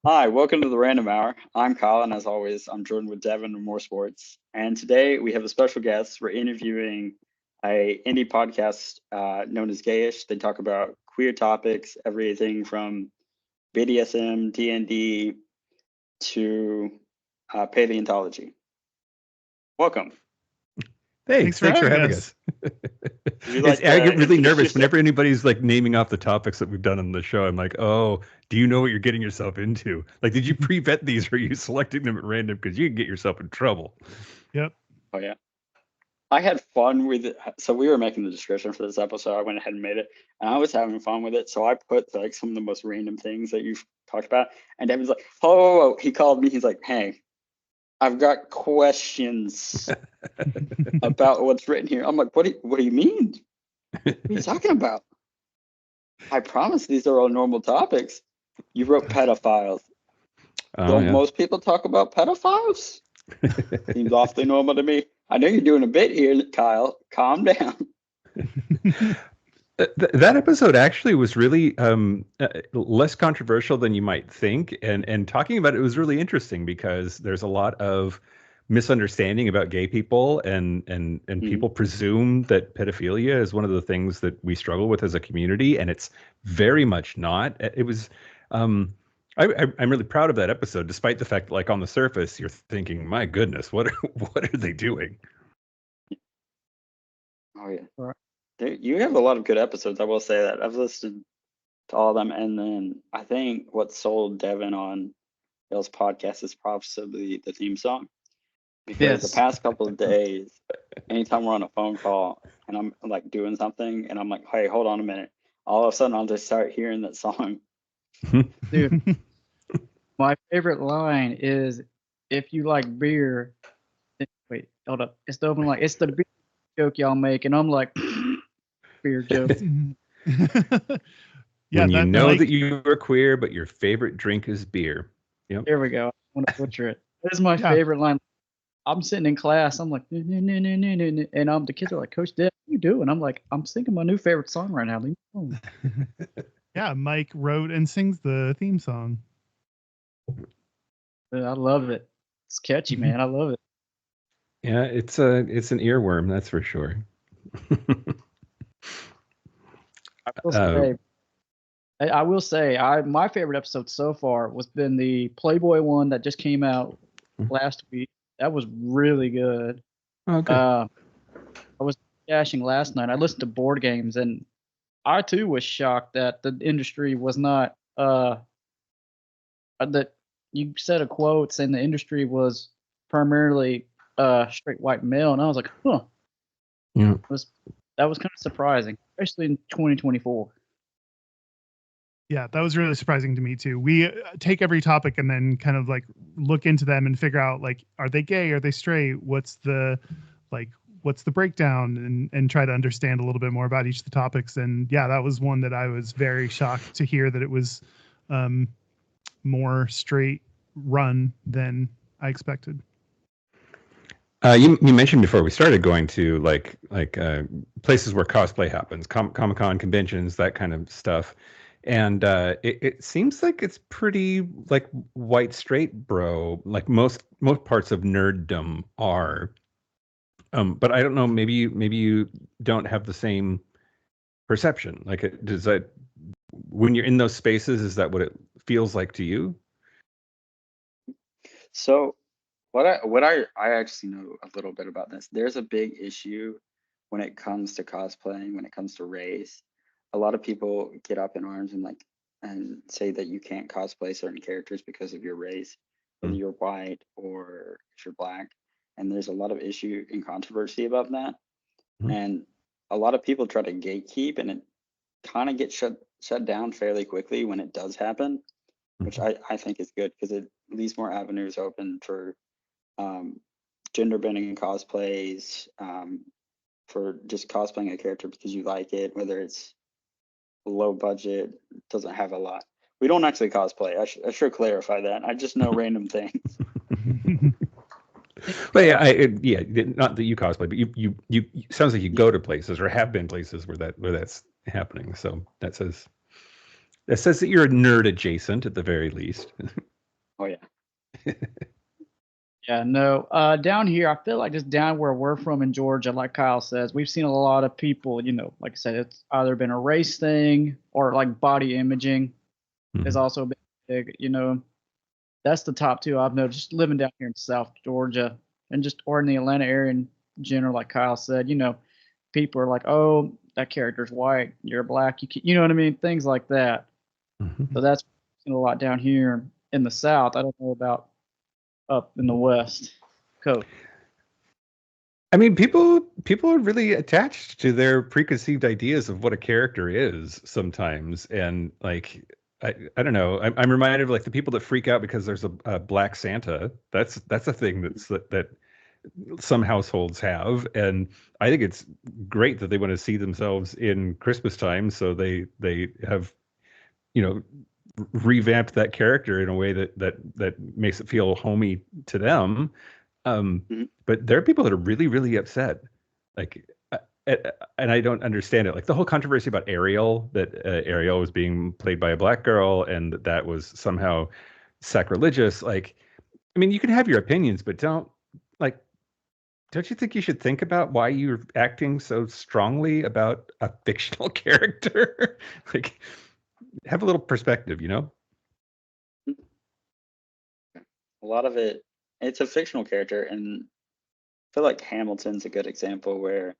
Hi, welcome to the Random Hour. I'm Kyle, and as always, I'm joined with Devin of More Sports. And today we have a special guest. We're interviewing a indie podcast known as Gayish. They talk about queer topics, everything from BDSM, D&D to paleontology. Welcome. Thanks for having us. I get really nervous whenever anybody's like naming off the topics that we've done on the show. I'm like, oh, do you know what you're getting yourself into? Like, did you pre-vet these or are you selecting them at random? Because you can get yourself in trouble. Yep. Oh, yeah. I had fun with it. So we were making the description for this episode. I went ahead and made it, and I was having fun with it. So I put like some of the most random things that you've talked about. And Devin's like, oh, he called me. He's like, hey, I've got questions about what's written here. I'm like, what do you mean? What are you talking about? I promise these are all normal topics. You wrote pedophiles. Don't most people talk about pedophiles? Seems awfully normal to me. I know you're doing a bit here, Kyle. Calm down. That episode actually was really less controversial than you might think, and talking about it was really interesting because there's a lot of misunderstanding about gay people, and people presume that pedophilia is one of the things that we struggle with as a community, and it's very much not. It was. I'm really proud of that episode, despite the fact that, like, on the surface, you're thinking, "My goodness, what are they doing?" Oh yeah. You have a lot of good episodes. I will say that I've listened to all of them, and then I think what sold Devin on Bill's podcast is possibly the theme song, because the past couple of days, anytime we're on a phone call and I'm like doing something and I'm like, hey, hold on a minute, all of a sudden I'll just start hearing that song. Dude, my favorite line is, if you like beer, wait, hold up, it's the open line. It's the beer joke y'all make, and I'm like, beer joke. Yeah, when you know that you are queer, but your favorite drink is beer. Yep. There we go. I want to butcher it. That is my favorite line. I'm sitting in class. I'm like, and the kids are like, Coach Dev, what are you doing? I'm like, I'm singing my new favorite song right now. Yeah, Mike wrote and sings the theme song. I love it. It's catchy, man. I love it. Yeah, it's an earworm, that's for sure. I will say, my favorite episode so far was been the Playboy one that just came out last week. That was really good. Okay. I was dashing last night. I listened to Board Games, and I too was shocked that the industry was not that you said a quote saying the industry was primarily straight white male, and I was like, huh. Yeah. That was kind of surprising, especially in 2024. Yeah, that was really surprising to me too. We take every topic and then kind of like look into them and figure out, like, are they gay? Are they straight? What's the breakdown, and try to understand a little bit more about each of the topics. And yeah, that was one that I was very shocked to hear that it was more straight run than I expected. You mentioned before we started going to like places where cosplay happens, Comic-Con, conventions, that kind of stuff. And it seems like it's pretty like white straight bro, like most parts of nerddom are. But I don't know, maybe you don't have the same perception. Like, does that, when you're in those spaces, is that what it feels like to you? So what I actually know a little bit about this. There's a big issue when it comes to cosplaying, when it comes to race. A lot of people get up in arms and say that you can't cosplay certain characters because of your race, whether you're white or if you're black. And there's a lot of issue and controversy about that. And a lot of people try to gatekeep, and it kind of gets shut down fairly quickly when it does happen, which I think is good, because it leaves more avenues open for gender bending cosplays, for just cosplaying a character because you like it, whether it's low budget, doesn't have a lot. We don't actually cosplay. I should clarify that. I just know random things. But yeah, not that you cosplay, but you sounds like you go to places or have been places where that's happening. So that says That says that you're a nerd adjacent at the very least. Oh yeah. Yeah, no. Down here, I feel like just down where we're from in Georgia, like Kyle says, we've seen a lot of people, like I said, it's either been a race thing or like body imaging has also been big, That's the top two I've noticed just living down here in South Georgia and just or in the Atlanta area in general, like Kyle said, people are like, oh, that character's white, you're black, you know what I mean? Things like that. So that's a lot down here in the South. I don't know about up in the West Coast. I mean, people are really attached to their preconceived ideas of what a character is sometimes, and like I don't know. I'm reminded of like the people that freak out because there's a black Santa. That's a thing that some households have, and I think it's great that they want to see themselves in Christmas time, so they have revamped that character in a way that makes it feel homey to them. But there are people that are really, really upset. Like, and I don't understand it. Like the whole controversy about Ariel, that Ariel was being played by a black girl and that was somehow sacrilegious. Like, I mean, you can have your opinions, but don't you think you should think about why you're acting so strongly about a fictional character? Like, have a little perspective, A lot of it's a fictional character, and I feel like Hamilton's a good example where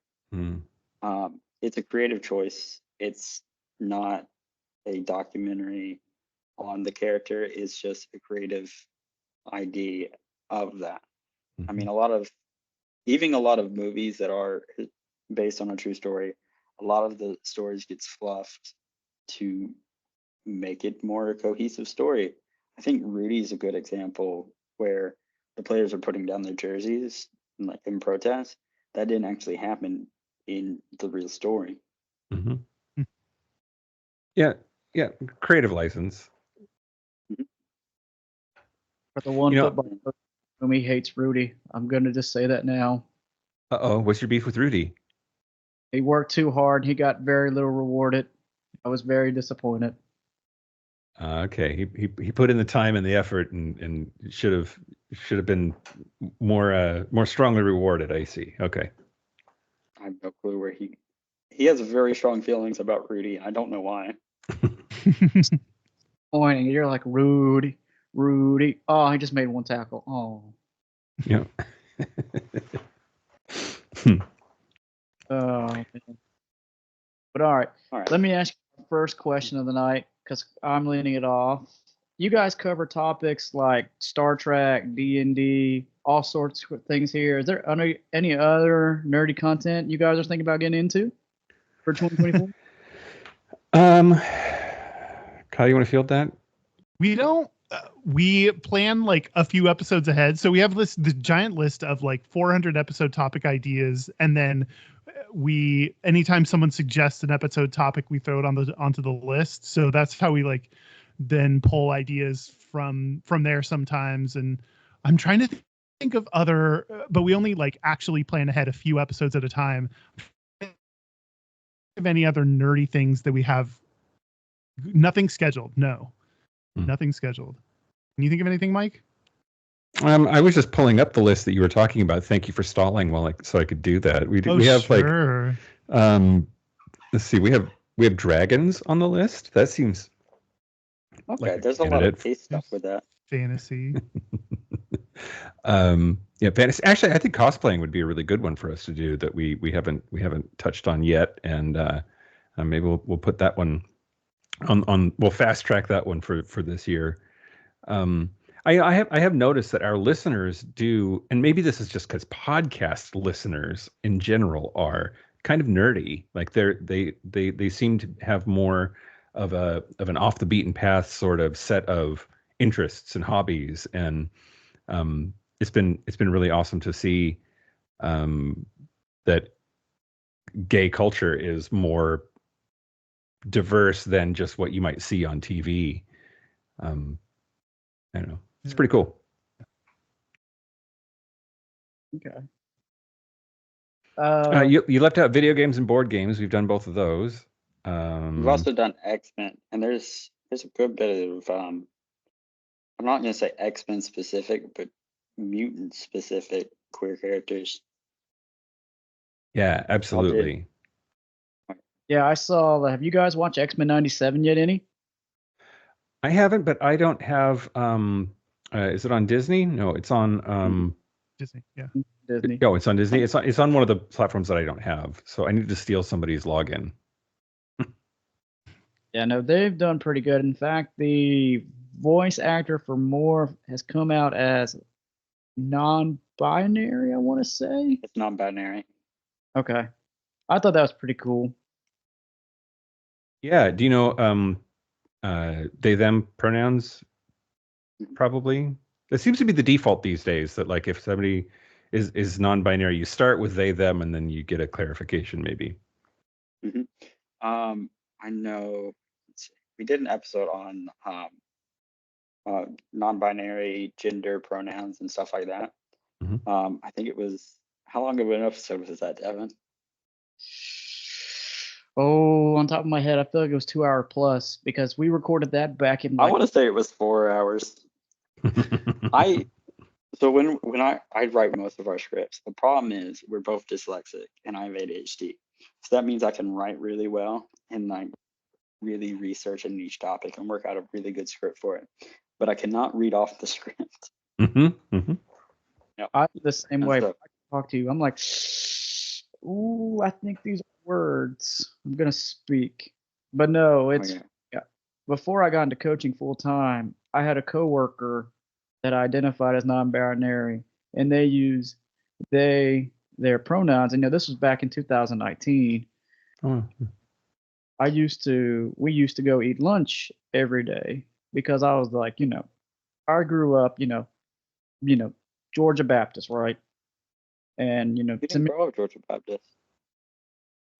it's a creative choice. It's not a documentary on the character. It's just a creative idea of that. I mean, a lot of movies that are based on a true story, a lot of the stories gets fluffed to make it more a cohesive story. I think Rudy's a good example where the players are putting down their jerseys like in protest. That didn't actually happen in the real story. Yeah, creative license. For the one football coach whom he hates Rudy, I'm gonna just say that now. What's your beef with Rudy? He worked too hard. He got very little rewarded. I was very disappointed. Okay, he put in the time and the effort and should have been more strongly rewarded. I see. Okay. I have no clue where he has very strong feelings about Rudy. I don't know why. Pointing, you're like Rudy. Oh, he just made one tackle. Oh. Yeah. Oh man. But all right. Let me ask you the first question of the night because I'm leaning it off. You guys cover topics like Star Trek, D&D, all sorts of things here. Is there any other nerdy content you guys are thinking about getting into for 2024? Kyle, you want to field that? We don't. We plan like a few episodes ahead, so we have the giant list of like 400 episode topic ideas, and then anytime someone suggests an episode topic, we throw it onto the list. So that's how we like then pull ideas from there sometimes. And I'm trying to think of other, but we only like actually plan ahead a few episodes at a time. Of any other nerdy things that we have? Nothing scheduled. No, nothing scheduled. Can you think of anything, Mike? I was just pulling up the list that you were talking about. Thank you for stalling so I could do that. We have sure. Let's see. We have dragons on the list. That seems okay. Like there's a lot of case stuff with that. Fantasy. Fantasy. Actually, I think cosplaying would be a really good one for us to do that we haven't touched on yet, and maybe we'll put that one on. We'll fast track that one for this year. I have noticed that our listeners do, and maybe this is just because podcast listeners in general are kind of nerdy. Like they seem to have more of an off the beaten path sort of set of interests and hobbies, and it's been really awesome to see that gay culture is more diverse than just what you might see on TV. I don't know. It's pretty cool. Okay. You left out video games and board games. We've done both of those. We've also done X-Men, and there's there's a good bit of I'm not gonna say X-Men specific, but mutant specific queer characters. Yeah, absolutely. Yeah, I saw. Have you guys watched X-Men '97 yet? Any? I haven't, but I don't have. Is it on Disney? No, it's on. Disney. Yeah. Disney. Oh, it's on Disney. It's on one of the platforms that I don't have, so I need to steal somebody's login. Yeah, no, they've done pretty good. In fact, the voice actor for Morph has come out as non-binary, I want to say. It's non-binary. Okay. I thought that was pretty cool. Yeah. Do you know they them pronouns? Probably. It seems to be the default these days that like if somebody is non-binary, you start with they them and then you get a clarification maybe. hmm I know. Let's see, we did an episode on non-binary gender pronouns and stuff like that. I think it was, how long of an episode was that, Devin? Oh, on top of my head, I feel like it was 2 hour plus because we recorded that back in I like want to say it was 4 hours. So when I write most of our scripts, the problem is we're both dyslexic and I have ADHD. So that means I can write really well and like really research in each topic and work out a really good script for it. But I cannot read off the script. I'm the same way. So, I talk to you. I'm like, ooh, I think these are words I'm gonna speak. But no, it's okay. yeah. Before I got into coaching full time, I had a coworker that I identified as non-binary, and they use their pronouns. And this was back in 2019. Oh. We used to go eat lunch every day because I was like, I grew up, Georgia Baptist, right? And You to didn't me, grow up Georgia Baptist.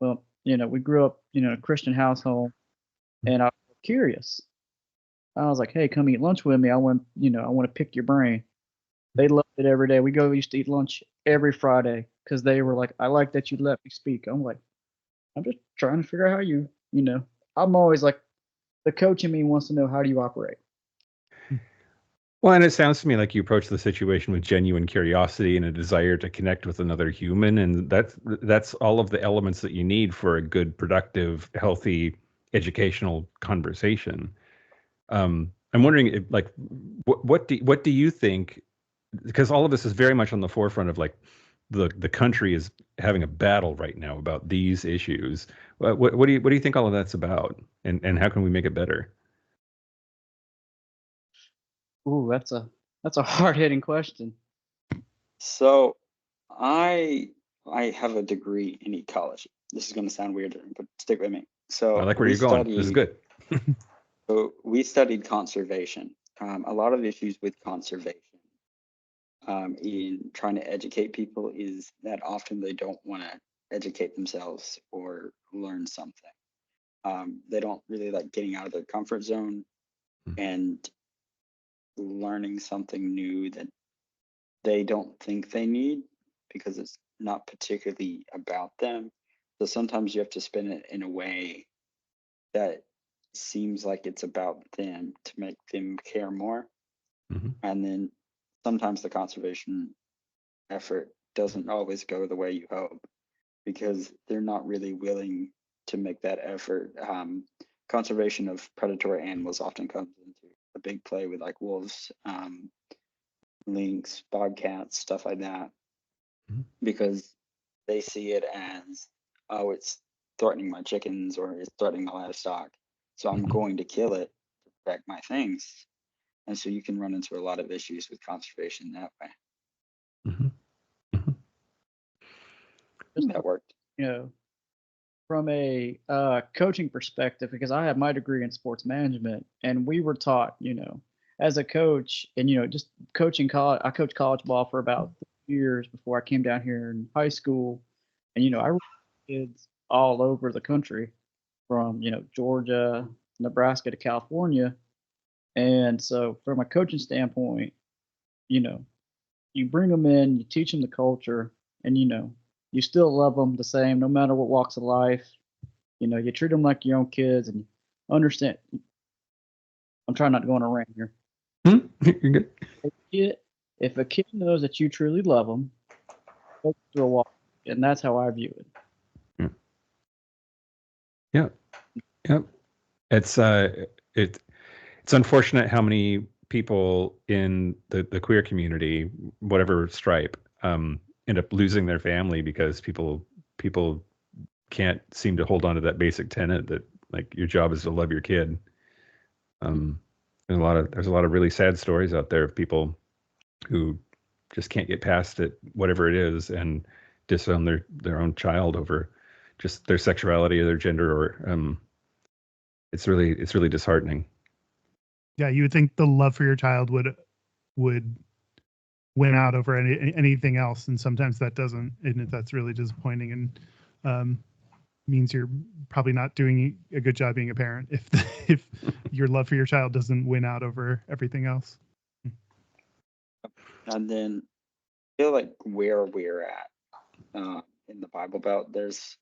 well, we grew up, in a Christian household, and I was curious. I was like, hey, come eat lunch with me. I want to pick your brain. They loved it every day. Used to eat lunch every Friday because they were like, I like that you let me speak. I'm like, I'm just trying to figure out how I'm always like, the coach in me wants to know, how do you operate? Well, and it sounds to me like you approach the situation with genuine curiosity and a desire to connect with another human, and that's all of the elements that you need for a good, productive, healthy, educational conversation. I'm wondering, what do you think? Because all of this is very much on the forefront of like the country is having a battle right now about these issues. What do you think all of that's about, and how can we make it better? Ooh, that's a hard hitting question. So I have a degree in ecology. This is going to sound weird, but stick with me. So I like where you're going. This is good. So we studied conservation. A lot of issues with conservation in trying to educate people is that often they don't want to educate themselves or learn something. They don't really like getting out of their comfort zone and learning something new that they don't think they need because it's not particularly about them. So sometimes you have to spin it in a way that seems like it's about them to make them care more. And then sometimes the conservation effort doesn't always go the way you hope because they're not really willing to make that effort. Conservation of predatory animals often comes into a big play with like wolves, lynx, bobcats, stuff like that, because they see it as, oh, it's threatening my chickens or it's threatening my livestock. So I'm going to kill it to protect my things. And so you can run into a lot of issues with conservation that way. That worked. From a coaching perspective, because I have my degree in sports management, and we were taught, as a coach, and just coaching college. I coached college ball for about 3 years before I came down here in high school, and I worked with kids all over the country, from Georgia, Nebraska to California, and so from a coaching standpoint, you bring them in, you teach them the culture, and you still love them the same, no matter what walks of life. You treat them like your own kids, and understand I'm trying not to go on a rant here. You're good. If a kid knows that you truly love them, go through a walk, and that's how I view it. Yeah. It's it's unfortunate how many people in the queer community, whatever stripe, end up losing their family because people can't seem to hold on to that basic tenet that like your job is to love your kid. There's a lot of really sad stories out there of people who just can't get past it, whatever it is, and disown their own child over just their sexuality or their gender, or it's really disheartening. Yeah, you would think the love for your child would win out over anything else, and sometimes that doesn't, and that's really disappointing, and means you're probably not doing a good job being a parent if your love for your child doesn't win out over everything else. And then I feel like where we're at in the Bible Belt, there's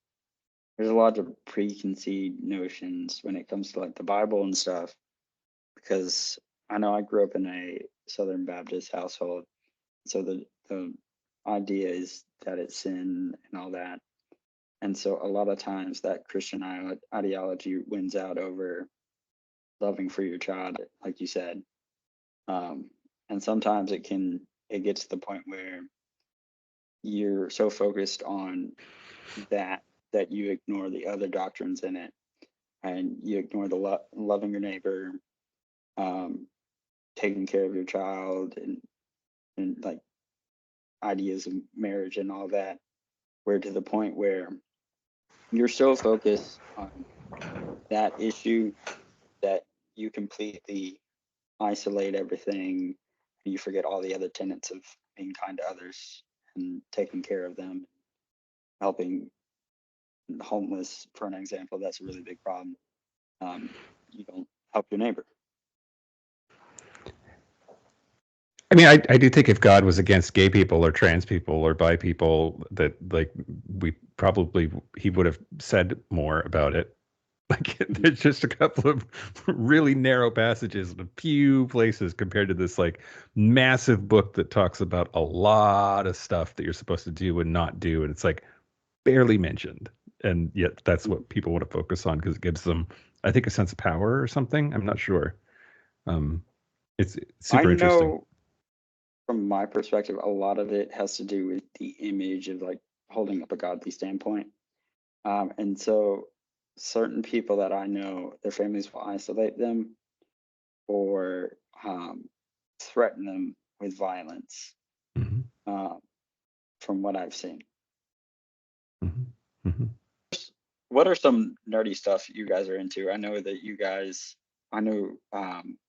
a lot of preconceived notions when it comes to like the Bible and stuff. Because I know I grew up in a Southern Baptist household, so the idea is that it's sin and all that. And so a lot of times that Christian ideology wins out over loving for your child, like you said. And sometimes it gets to the point where you're so focused on that you ignore the other doctrines in it, and you ignore the loving your neighbor, taking care of your child, and like ideas of marriage and all that. Where to the point where you're so focused on that issue that you completely isolate everything, and you forget all the other tenets of being kind to others and taking care of them, helping the homeless, for an example. That's a really big problem. You don't help your neighbor. I mean, I do think if God was against gay people or trans people or bi people, that like he would have said more about it. Like there's just a couple of really narrow passages in a few places compared to this like massive book that talks about a lot of stuff that you're supposed to do and not do, and it's like barely mentioned, and yet that's what people want to focus on because it gives them, I think, a sense of power or something. I'm not sure. It's super interesting. From my perspective, a lot of it has to do with the image of like holding up a godly standpoint. And so certain people that I know, their families will isolate them or threaten them with violence, from what I've seen. What are some nerdy stuff you guys are into? I know that you guys,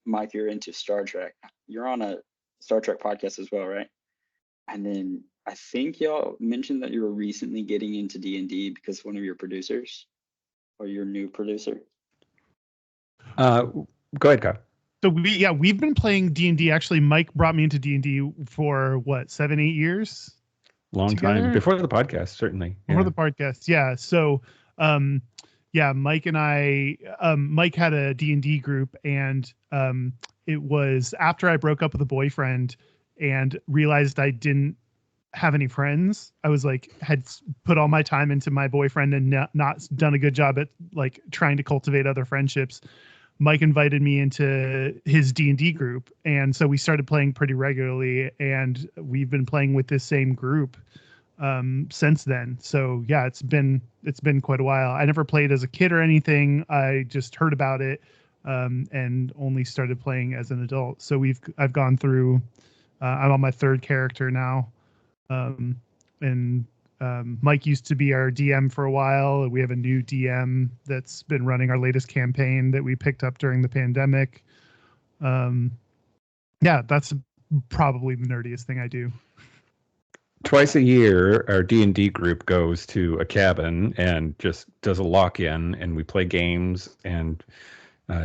Mike, you're into Star Trek. You're on a Star Trek podcast as well, right? And then I think y'all mentioned that you were recently getting into D&D because one of your producers or your new producer. Go ahead, Kyle. So we've been playing D&D. Actually, Mike brought me into D&D for what, 7-8 years? Long together? time before the podcast, certainly. Before the podcast, yeah. So, Mike and I, Mike had a D&D group, and it was after I broke up with a boyfriend and realized I didn't have any friends. I was like, had put all my time into my boyfriend and not done a good job at like trying to cultivate other friendships. Mike invited me into his D&D group, and so we started playing pretty regularly, and we've been playing with this same group since then. So yeah, it's been quite a while. I never played as a kid or anything. I just heard about it and only started playing as an adult. So I've gone through. I'm on my third character now, and Mike used to be our DM for a while. We have a new DM that's been running our latest campaign that we picked up during the pandemic. Yeah, that's probably the nerdiest thing I do. Twice a year, our D&D group goes to a cabin and just does a lock-in, and we play games and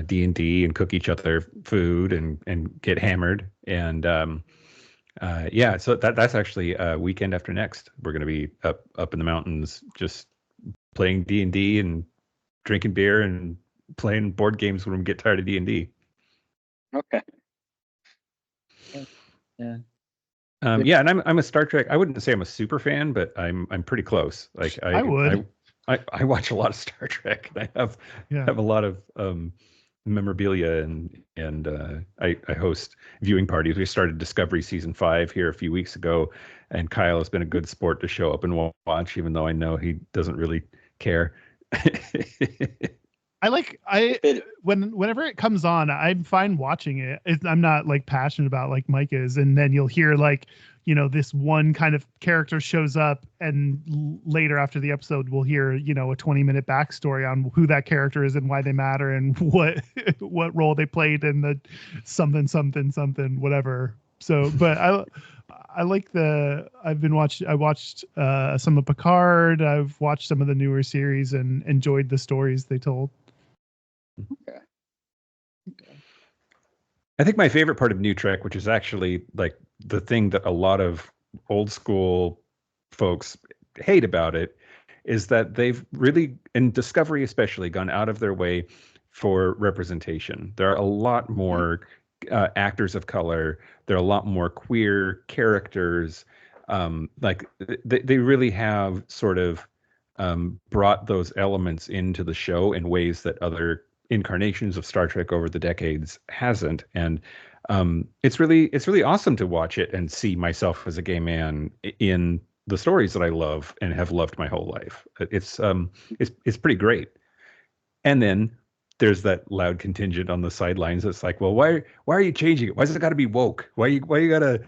D&D and cook each other food and get hammered. And so that's actually weekend after next. We're going to be up in the mountains just playing D&D and drinking beer and playing board games when we get tired of D&D. Okay. Yeah. Yeah, and I'm a Star Trek. I wouldn't say I'm a super fan, but I'm pretty close. Like I would. I watch a lot of Star Trek, and I Yeah. have a lot of memorabilia, and I host viewing parties. We started Discovery season 5 here a few weeks ago, and Kyle has been a good sport to show up and watch, even though I know he doesn't really care. Whenever it comes on, I'm fine watching it. I'm not like passionate about like Mike is, and then you'll hear like, this one kind of character shows up, and later after the episode, we'll hear, a 20-minute backstory on who that character is and why they matter and what role they played in the something whatever. So, but I like I watched some of Picard. I've watched some of the newer series and enjoyed the stories they told. Okay. I think my favorite part of New Trek, which is actually like the thing that a lot of old school folks hate about it, is that they've really, in Discovery especially, gone out of their way for representation. There are a lot more actors of color. There are a lot more queer characters. Like they really have sort of brought those elements into the show in ways that other incarnations of Star Trek over the decades hasn't. And it's really awesome to watch it and see myself as a gay man in the stories that I love and have loved my whole life. It's pretty great. And then there's that loud contingent on the sidelines that's like, well, why are you changing it? Why's it got to be woke? Why you gotta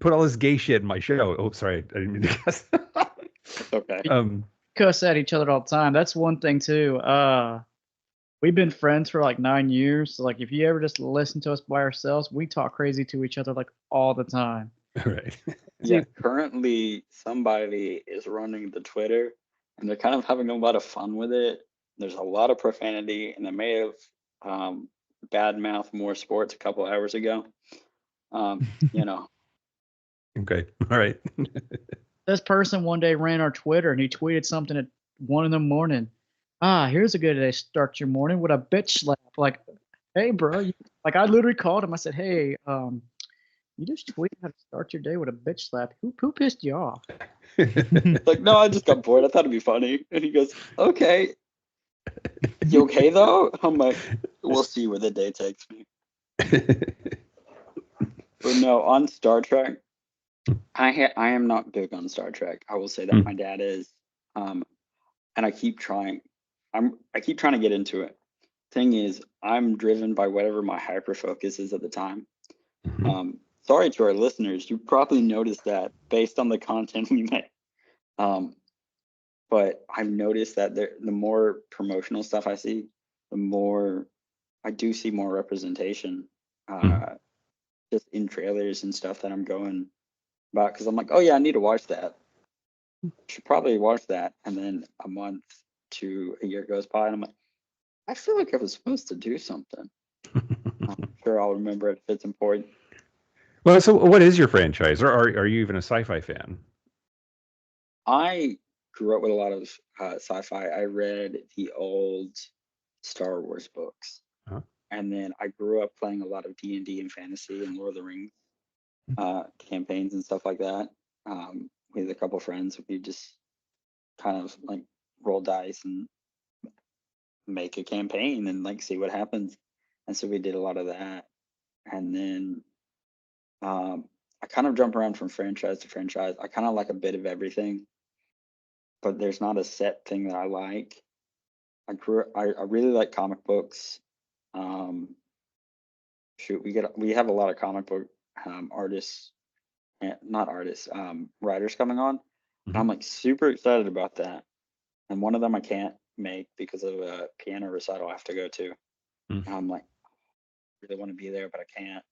put all this gay shit in my show? Oh, sorry, I didn't mean to cuss. Okay. Cuss at each other all the time. That's one thing too. We've been friends for like 9 years. So like if you ever just listen to us by ourselves, we talk crazy to each other like all the time. Right. Yeah, currently somebody is running the Twitter and they're kind of having a lot of fun with it. There's a lot of profanity, and they may have badmouthed more sports a couple hours ago. Okay. All right. This person one day ran our Twitter and he tweeted something at 1 a.m. Here's a good day to start your morning with a bitch slap. Like, hey, bro. I literally called him. I said, hey, you just tweeted how to start your day with a bitch slap. Who pissed you off? Like, no, I just got bored. I thought it'd be funny. And he goes, okay. You okay, though? I'm like, we'll see where the day takes me. But no, on Star Trek, I am not big on Star Trek. I will say that my dad is. And I keep trying. I keep trying to get into it. Thing is, I'm driven by whatever my hyper focus is at the time. Sorry to our listeners, you probably noticed that based on the content we make. But I've noticed that the more promotional stuff I see, the more I do see more representation, just in trailers and stuff that I'm going about, because I'm like, oh yeah, I need to watch that. Should probably watch that, and then a month to a year goes by, and I'm like, I feel like I was supposed to do something. I'm sure I'll remember it if it's important. Well, so what is your franchise, or are you even a sci-fi fan? I grew up with a lot of sci-fi. I read the old Star Wars books, and then I grew up playing a lot of D&D and fantasy and Lord of the Rings campaigns and stuff like that. With a couple friends, we just kind of like roll dice and make a campaign and like see what happens. And so we did a lot of that. And then I kind of jump around from franchise to franchise. I kind of like a bit of everything, but there's not a set thing that I like. I really like comic books. We have a lot of comic book artists, not artists, writers coming on. And I'm like super excited about that. And one of them I can't make because of a piano recital I have to go to. And I'm like, I really want to be there, but I can't.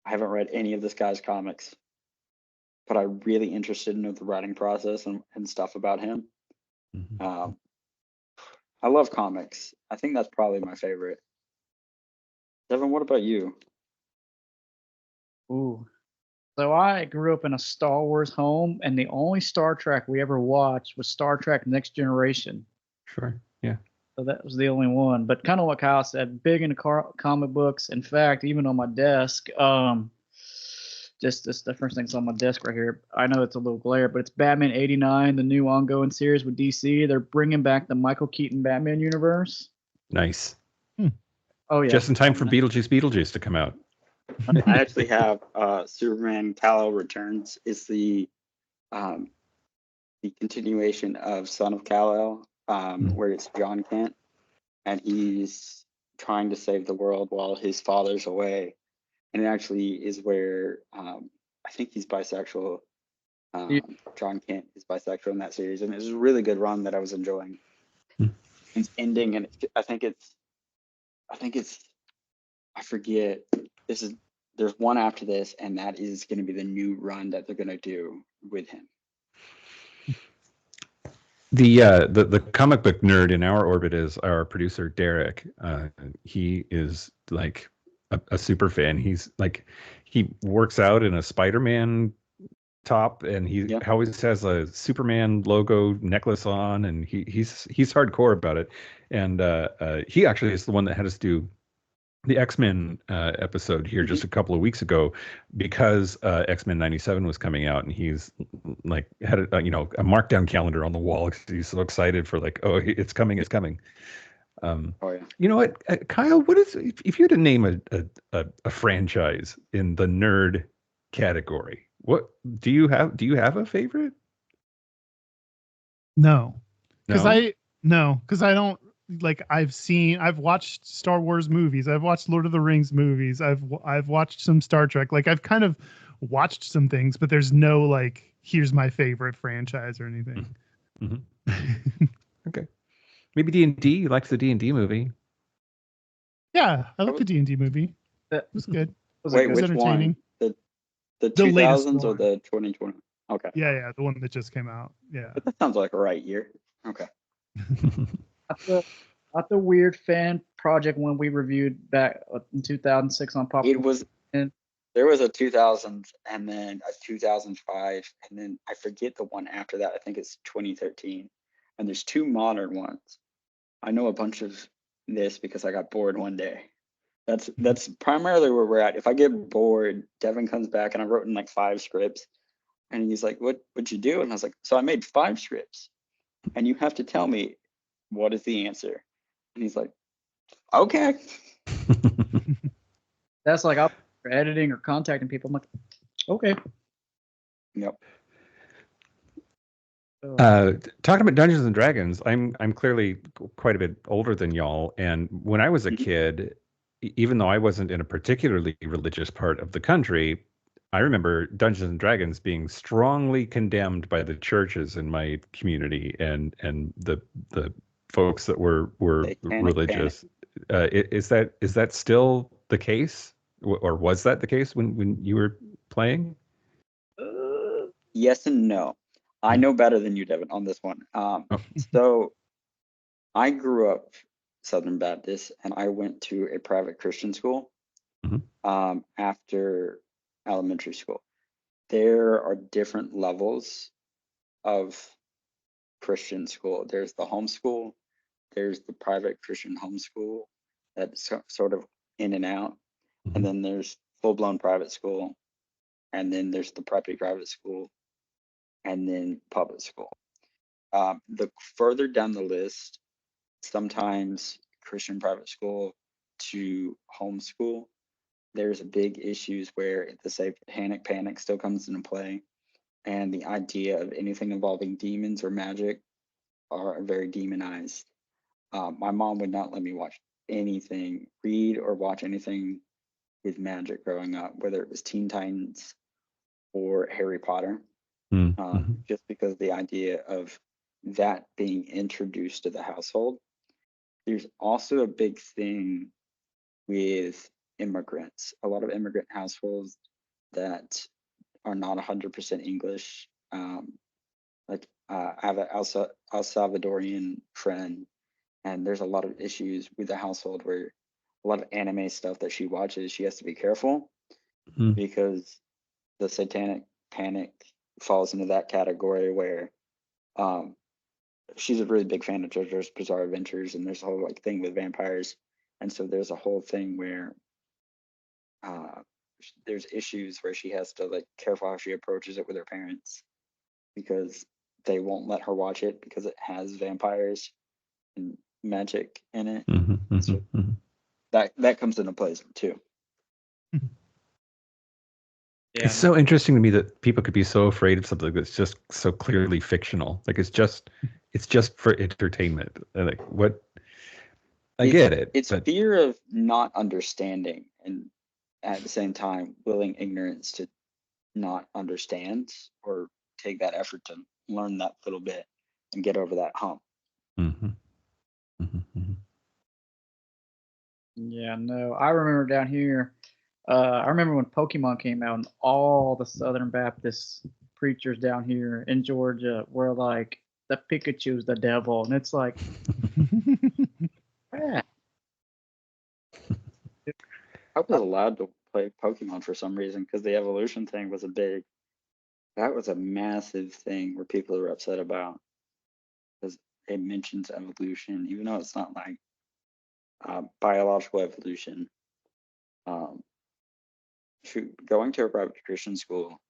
I haven't read any of this guy's comics, but I'm really interested in the writing process and stuff about him. I love comics. I think that's probably my favorite. Devin, what about you? Ooh. So I grew up in a Star Wars home, and the only Star Trek we ever watched was Star Trek Next Generation. Sure. Yeah. So that was the only one. But kind of like Kyle said, big into comic books. In fact, even on my desk, just this the first thing's on my desk right here. I know it's a little glare, but it's Batman '89, the new ongoing series with DC. They're bringing back the Michael Keaton Batman universe. Nice. Oh yeah, Just in time for Beetlejuice to come out. I actually have Superman Kal-El Returns is the continuation of Son of Kal-El, where it's John Kent, and he's trying to save the world while his father's away. And it actually is where I think he's bisexual. John Kent is bisexual in that series, and it's a really good run that I was enjoying. It's ending, and I forget. There's one after this, and that is going to be the new run that they're going to do with him. The comic book nerd in our orbit is our producer Derek. He is like a super fan. He's like, he works out in a Spider-Man top, and he always has a Superman logo necklace on, and he's hardcore about it. And he actually is the one that had us do the X-Men episode here just a couple of weeks ago, because X-Men '97 was coming out, and he's like had a markdown calendar on the wall. He's so excited for like, oh, it's coming. You know what, Kyle? What is, if you had to name a franchise in the nerd category? What do you have? Do you have a favorite? No, because I don't. Like, I've watched Star Wars movies, I've watched Lord of the Rings movies, I've watched some Star Trek. Like, I've kind of watched some things, but there's no like, here's my favorite franchise or anything. Okay, maybe D&D. You liked the D&D movie? Yeah, I like the D&D movie. It was good. Wait, which entertaining. one? The 2000s or the 2020? Okay. Yeah, the one that just came out. Yeah. But that sounds like a right year. Okay. Not the weird fan project one we reviewed back in 2006 on Pop. It was. There was a 2000 and then a 2005, and then I forget the one after that. I think it's 2013. And there's two modern ones. I know a bunch of this because I got bored one day. That's primarily where we're at. If I get bored, Devin comes back, and I wrote in like 5 scripts, and he's like, "What'd you do?" And I was like, "So I made 5 scripts, and you have to tell me what is the answer." And he's like, "Okay." That's like, I'll for editing or contacting people. I'm like, okay. Yep. Talking about Dungeons and Dragons, I'm clearly quite a bit older than y'all, and when I was a kid, even though I wasn't in a particularly religious part of the country, I remember Dungeons and Dragons being strongly condemned by the churches in my community and the folks that were religious. Is that still the case, or was that the case when you were playing? Yes and no. I know better than you, Devin, on this one. So I grew up Southern Baptist, and I went to a private Christian school after elementary school. There are different levels of Christian school. There's the homeschool, there's the private Christian homeschool that's sort of in and out, and then there's full-blown private school, and then there's the preppy private school, and then public school. The further down the list, sometimes Christian private school to homeschool, there's big issues where the satanic panic still comes into play, and the idea of anything involving demons or magic are very demonized. My mom would not let me watch anything, read or watch anything with magic growing up, whether it was Teen Titans or Harry Potter, just because the idea of that being introduced to the household. There's also a big thing with immigrants. A lot of immigrant households that are not 100% English. I have an El Salvadorian friend, and there's a lot of issues with the household where a lot of anime stuff that she watches, she has to be careful because the satanic panic falls into that category where she's a really big fan of JoJo's Bizarre Adventures, and there's a whole like thing with vampires, and so there's a whole thing where there's issues where she has to like careful how she approaches it with her parents because they won't let her watch it because it has vampires and magic in it. So that comes into play too. Yeah, It's so interesting to me that people could be so afraid of something that's just so clearly fictional. Like it's just for entertainment. Like what? I get it. It's but fear of not understanding, and at the same time, willing ignorance to not understand or take that effort to learn that little bit and get over that hump. Yeah, no. I remember down here, I remember when Pokemon came out and all the Southern Baptist preachers down here in Georgia were like, the Pikachu's the devil. And it's like, yeah. I was allowed to play Pokemon for some reason because the evolution thing was that was a massive thing where people are upset about because it mentions evolution, even though it's not like biological evolution. Going to a private Christian school,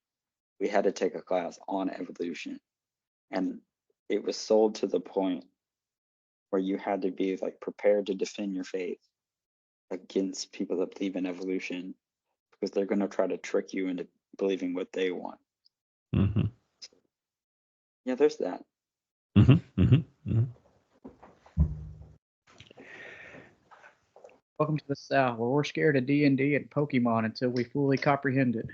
we had to take a class on evolution, and it was sold to the point where you had to be like prepared to defend your faith against people that believe in evolution because they're going to try to trick you into believing what they want. So, yeah, there's that. Welcome to the South, where we're scared of D&D and Pokemon until we fully comprehend it.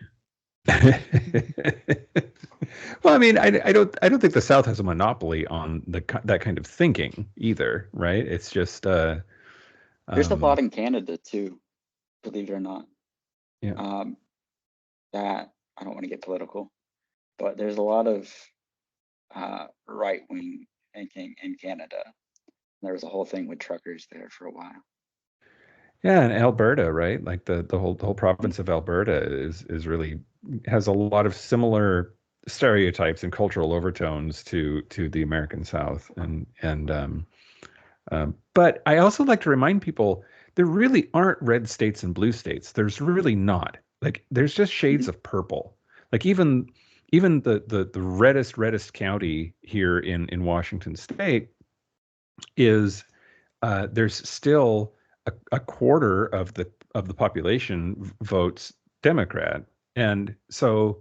Well, I mean, I don't think the South has a monopoly on that kind of thinking either, right? It's just there's a lot in Canada too, believe it or not. Yeah. That I don't want to get political, but there's a lot of right-wing thinking in Canada. There was a whole thing with truckers there for a while. Yeah, and Alberta, right? Like the whole province of Alberta is really has a lot of similar stereotypes and cultural overtones to the American South, but I also like to remind people there really aren't red states and blue states. There's really not. Like there's just shades of purple. Like even the reddest county here in Washington State is there's still a quarter of the population votes Democrat, and so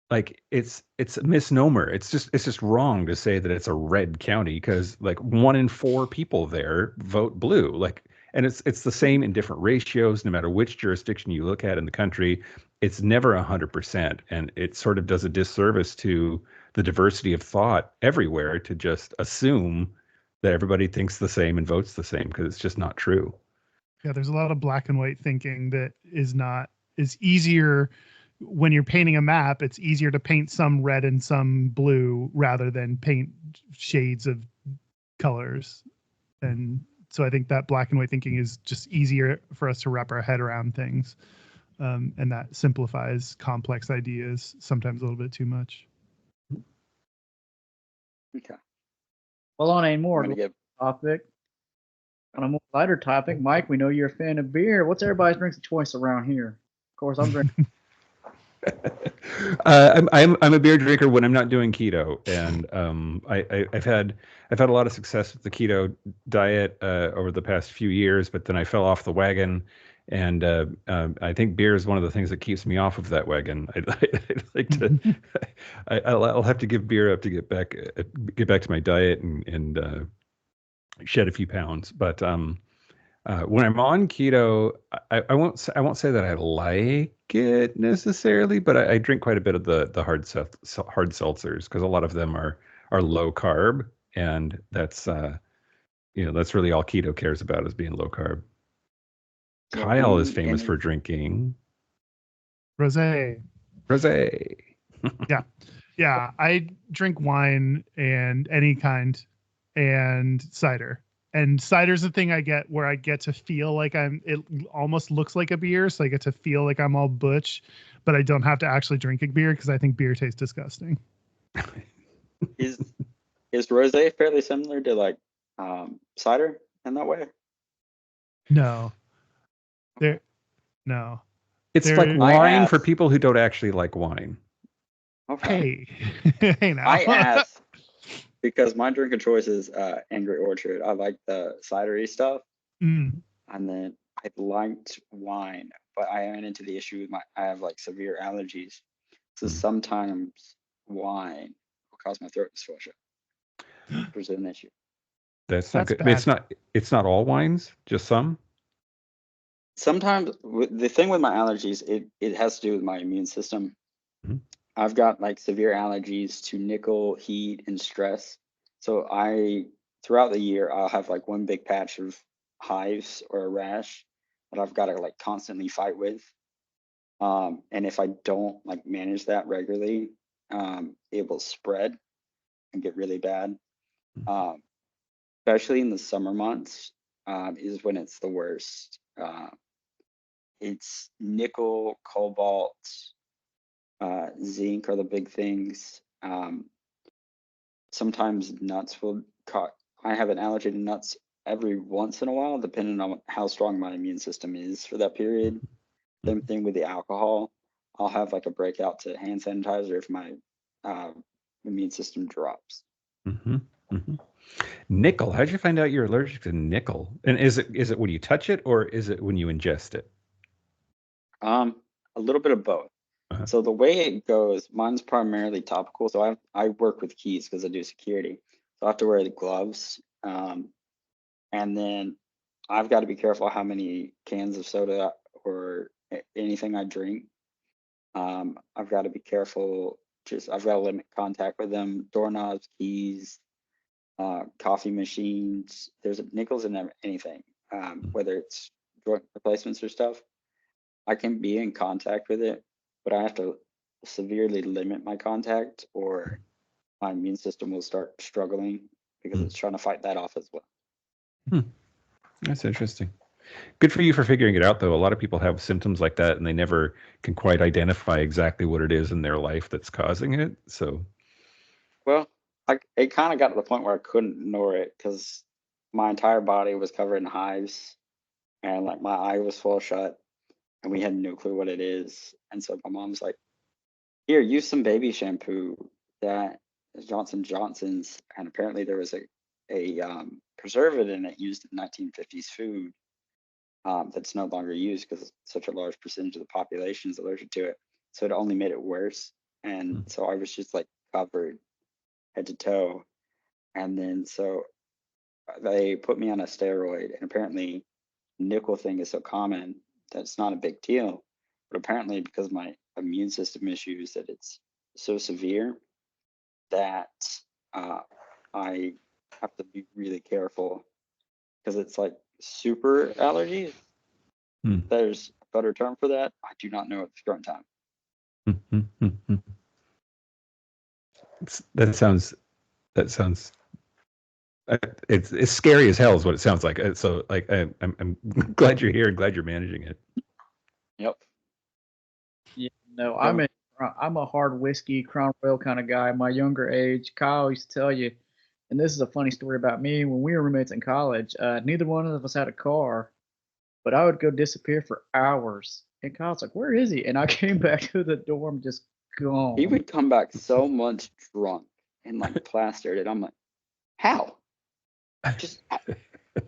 like it's a misnomer. It's just wrong to say that it's a red county because like 1 in 4 people there vote blue. Like, and it's the same in different ratios, no matter which jurisdiction you look at in the country. It's never 100%, and it sort of does a disservice to the diversity of thought everywhere to just assume that everybody thinks the same and votes the same because it's just not true. Yeah, there's a lot of black and white thinking that is easier when you're painting a map. It's easier to paint some red and some blue rather than paint shades of colors. And so I think that black and white thinking is just easier for us to wrap our head around things. And that simplifies complex ideas sometimes a little bit too much. Okay. Well, on a more topic, on a more lighter topic, Mike, we know you're a fan of beer. What's everybody's drinks of choice around here? Of course, I'm drinking. I'm a beer drinker when I'm not doing keto, and I've had a lot of success with the keto diet over the past few years, but then I fell off the wagon, and I think beer is one of the things that keeps me off of that wagon. I'd like to, I'll have to give beer up to get back to my diet and shed a few pounds, but when I'm on keto, I won't say that I like it necessarily, but I drink quite a bit of the hard seltzers because a lot of them are low carb, and that's that's really all keto cares about is being low carb. Kyle is famous for drinking rosé. Yeah, I drink wine and any kind, and cider. And cider's the thing I get where I get to feel like it almost looks like a beer. So I get to feel like I'm all butch, but I don't have to actually drink a beer because I think beer tastes disgusting. Is is rosé fairly similar to like cider in that way? No. There. No. It's There- like I wine for asked- people who don't actually like wine. Okay. Hey. Hey now. I asked because my drink of choice is Angry Orchard. I like the cidery stuff, Mm. and then I liked wine, but I ran into the issue with I have like severe allergies, so sometimes wine will cause my throat to swell shut, which is an issue. That's not That's good. It's bad. not. It's not all wines. Just some. Sometimes the thing with my allergies, it has to do with my immune system. Mhm. I've got like severe allergies to nickel, heat, and stress. So throughout the year, I'll have like one big patch of hives or a rash that I've got to like constantly fight with. And if I don't like manage that regularly, it will spread and get really bad. Especially in the summer months, is when it's the worst. It's nickel, cobalt, zinc are the big things. Sometimes nuts will I have an allergy to nuts every once in a while, depending on how strong my immune system is for that period. Same thing with the alcohol. I'll have like a breakout to hand sanitizer if my immune system drops. Mm-hmm. Mm-hmm. Nickel. How'd you find out you're allergic to nickel? And is it when you touch it or is it when you ingest it? A little bit of both. Uh-huh. So the way it goes, mine's primarily topical. So I work with keys because I do security. So I have to wear the gloves. And then I've got to be careful how many cans of soda or anything I drink. I've got to be careful. I've got to limit contact with them. Doorknobs, keys, coffee machines. There's nickels in anything, whether it's joint replacements or stuff. I can be in contact with it, but I have to severely limit my contact or my immune system will start struggling because it's trying to fight that off as well. That's interesting. Good for you for figuring it out, though. A lot of people have symptoms like that and they never can quite identify exactly what it is in their life that's causing it. So, well, it kind of got to the point where I couldn't ignore it because my entire body was covered in hives and like my eye was full shut and we had no clue what it is. And so my mom's like, here, use some baby shampoo that is Johnson Johnson's. And apparently there was a preservative in it used in 1950s food that's no longer used because such a large percentage of the population is allergic to it. So it only made it worse. And so I was just like covered head to toe. And then so they put me on a steroid. And apparently nickel thing is so common that it's not a big deal. But apparently because of my immune system issues that it's so severe that I have to be really careful because it's like super allergies. There's a better term for that. I do not know at the current time. that sounds it's scary as hell is what it sounds like. So like I'm glad you're here and glad you're managing it. Yep. Yeah, no, I'm a hard whiskey, Crown Royal kind of guy. My younger age, Kyle used to tell you, and this is a funny story about me. When we were roommates in college, neither one of us had a car, but I would go disappear for hours. And Kyle's like, "Where is he?" And I came back to the dorm just gone. He would come back so much drunk and like plastered, and I'm like, how?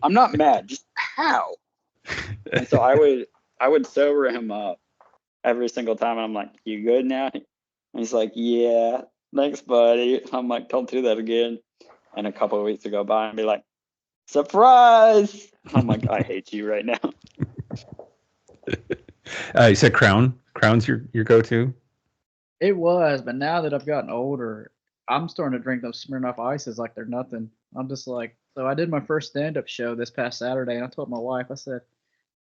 I'm not mad, just how? And so I would sober him up every single time. And I'm like, you good now? And he's like, yeah, thanks, buddy. I'm like, don't do that again. And a couple of weeks to go by and be like, surprise. I'm like, I hate you right now. You said Crown. Crown's your go-to? It was, but now that I've gotten older, I'm starting to drink those Smirnoff Ices like they're nothing. I'm just like, so I did my first stand-up show this past Saturday, and I told my wife, I said,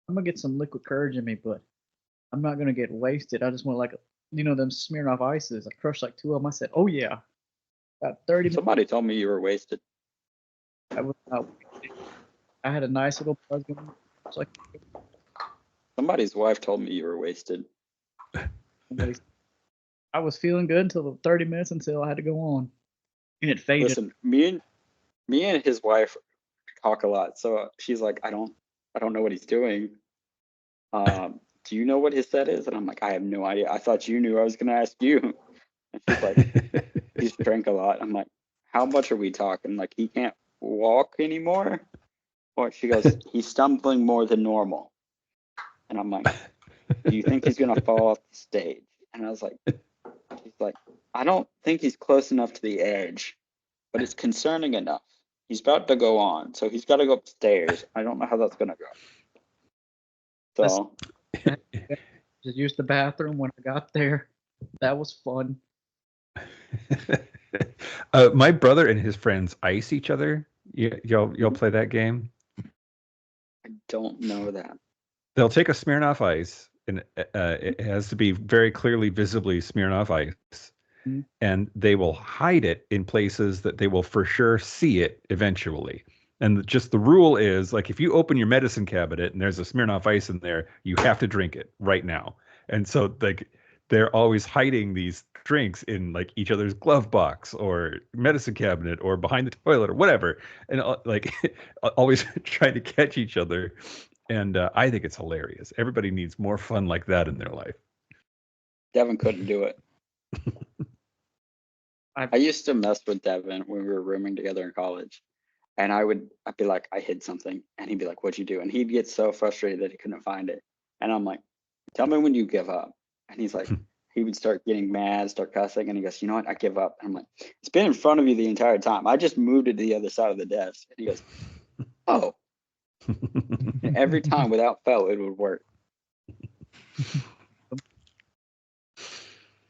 I'm gonna get some liquid courage in me, but I'm not gonna get wasted. I just want like, them Smirnoff Ices. I crushed like 2 of them. I said, oh yeah, about 30 minutes. Somebody told me you were wasted. I was not wasted. I had a nice little buzz going. It's like Somebody's wife told me you were wasted. I was feeling good until the 30 minutes until I had to go on. And it faded. Listen, me and his wife talk a lot. So she's like, I don't know what he's doing. Do you know what his set is? And I'm like, I have no idea. I thought you knew. I was gonna ask you. And she's like, he's drank a lot. I'm like, how much are we talking? Like, he can't walk anymore? Or she goes, he's stumbling more than normal. And I'm like, do you think he's gonna fall off the stage? And I was like, she's like, I don't think he's close enough to the edge, but it's concerning enough. He's about to go on, so he's got to go upstairs. I don't know how that's gonna go. So Just used the bathroom when I got there. That was fun. My brother and his friends ice each other. Y'all play that game? I don't know that. They'll take a Smirnoff Ice, and it has to be very clearly, visibly Smirnoff Ice, Mhm. and they will hide it in places that they will for sure see it eventually. And just the rule is, like, if you open your medicine cabinet and there's a Smirnoff Ice in there, you have to drink it right now. And so, like, they're always hiding these drinks in like each other's glove box or medicine cabinet or behind the toilet or whatever, and like always trying to catch each other. And I think it's hilarious. Everybody needs more fun like that in their life. Devin couldn't do it. I used to mess with Devin when we were rooming together in college. And I'd be like, I hid something. And he'd be like, what'd you do? And he'd get so frustrated that he couldn't find it. And I'm like, tell me when you give up. And he's like, he would start getting mad, start cussing. And he goes, you know what? I give up. And I'm like, it's been in front of you the entire time. I just moved it to the other side of the desk. And he goes, oh. And every time without fail, it would work.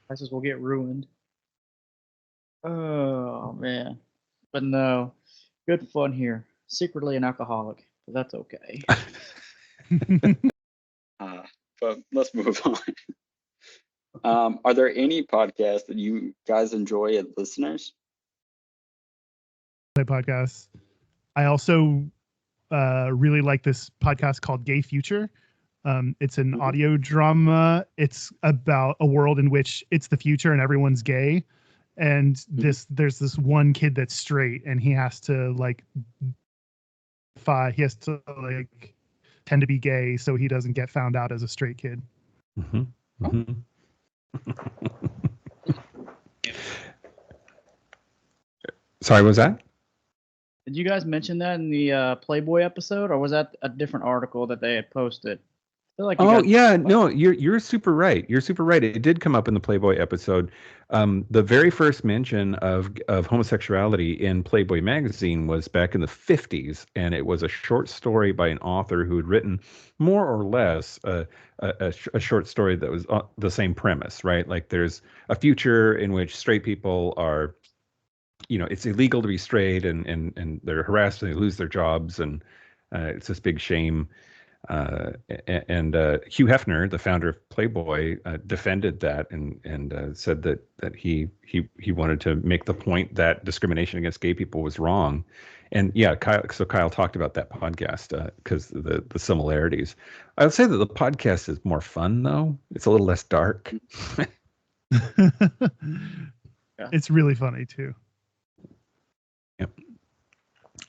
Prices will get ruined. Oh, man. But no, good fun here. Secretly an alcoholic, but that's okay. But let's move on. Are there any podcasts that you guys enjoy as listeners? Podcasts. I also really like this podcast called Gay Future. It's an audio drama. It's about a world in which it's the future and everyone's gay. And there's this one kid that's straight, and he has to tend to be gay so he doesn't get found out as a straight kid. Mm-hmm. Mm-hmm. Sorry, what was that? Did you guys mention that in the Playboy episode, or was that a different article that they had posted? I feel like you guys- yeah, no, you're super right. You're super right. It did come up in the Playboy episode. The very first mention of homosexuality in Playboy magazine was back in the 50s, and it was a short story by an author who had written more or less a short story that was the same premise, right? Like, there's a future in which straight people are, it's illegal to be straight, and they're harassed and they lose their jobs, and it's this big shame. And Hugh Hefner, the founder of Playboy, defended that and said that he wanted to make the point that discrimination against gay people was wrong. And yeah, Kyle talked about that podcast because the similarities. I would say that the podcast is more fun, though. It's a little less dark. It's really funny too. Yep.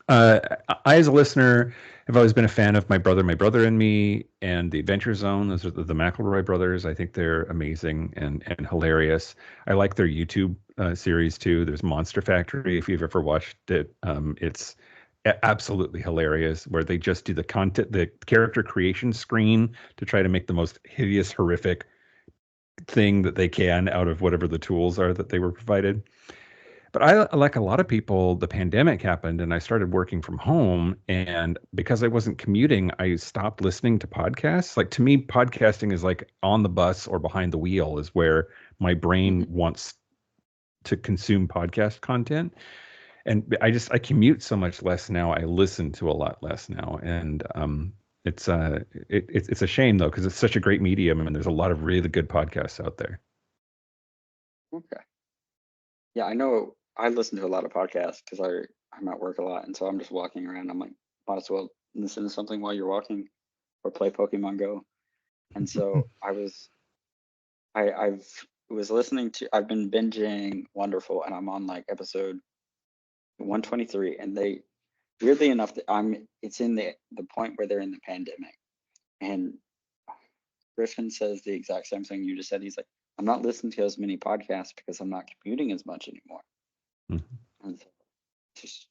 I, as a listener, have always been a fan of My Brother and Me and The Adventure Zone. Those are the McElroy brothers. I think they're amazing and hilarious. I like their YouTube series too. There's Monster Factory. If you've ever watched it, it's absolutely hilarious, where they just do the character creation screen to try to make the most hideous, horrific thing that they can out of whatever the tools are that they were provided. But I, like a lot of people, the pandemic happened and I started working from home. And because I wasn't commuting, I stopped listening to podcasts. Like, to me, podcasting is like on the bus or behind the wheel is where my brain wants to consume podcast content. And I commute so much less now. I listen to a lot less now. And it's a shame, though, because it's such a great medium and there's a lot of really good podcasts out there. Okay. Yeah, I know I listen to a lot of podcasts because I'm at work a lot, and so I'm just walking around. I'm like, might as well listen to something while you're walking, or play Pokemon Go. And so I've been binging Wonderful, and I'm on like episode 123, and they, weirdly enough, it's in the point where they're in the pandemic, and Griffin says the exact same thing you just said. He's like, I'm not listening to as many podcasts because I'm not commuting as much anymore. Mm-hmm. And so it's just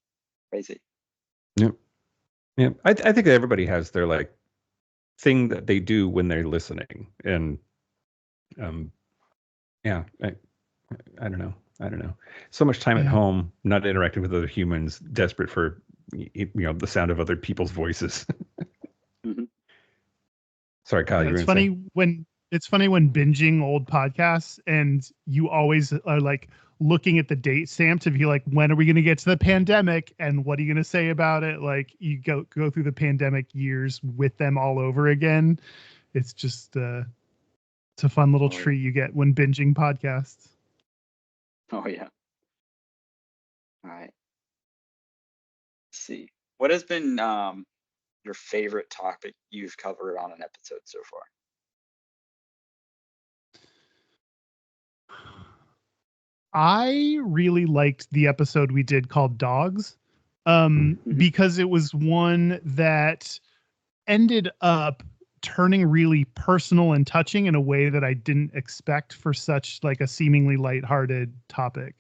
crazy. Yep. Yeah. I think everybody has their like thing that they do when they're listening. And yeah, I don't know. So much time at home, not interacting with other humans, desperate for the sound of other people's voices. Mm-hmm. Sorry, Kyle. It's funny when binging old podcasts and you always are like looking at the date stamp to be like, when are we going to get to the pandemic and what are you going to say about it? Like you go through the pandemic years with them all over again. It's just it's a fun little treat you get when binging podcasts. Oh yeah. All right. Let's see. What has been your favorite topic you've covered on an episode so far? I really liked the episode we did called Dogs, because it was one that ended up turning really personal and touching in a way that I didn't expect for such like a seemingly lighthearted topic.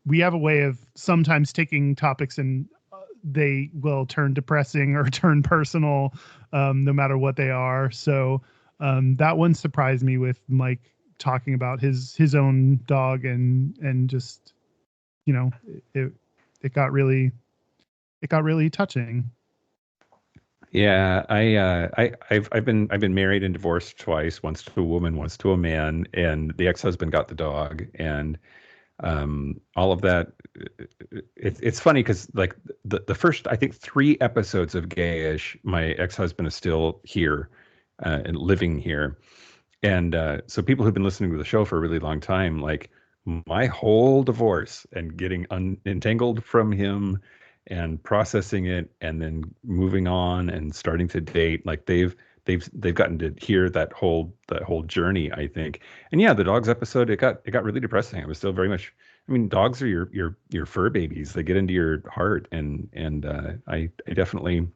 We have a way of sometimes taking topics and they will turn depressing or turn personal, no matter what they are. So that one surprised me with Mike talking about his own dog and just it got really touching. Yeah, I've been married and divorced twice, once to a woman, once to a man, and the ex-husband got the dog, and all of that. It's funny because like the first, I think, 3 episodes of Gayish, my ex-husband is still here and living here, and so people who've been listening to the show for a really long time, like my whole divorce and getting unentangled from him and processing it and then moving on and starting to date, like they've gotten to hear that whole journey, I think. And yeah, the dogs episode, it got really depressing. I was still very much, I mean, dogs are your fur babies. They get into your heart, and I definitely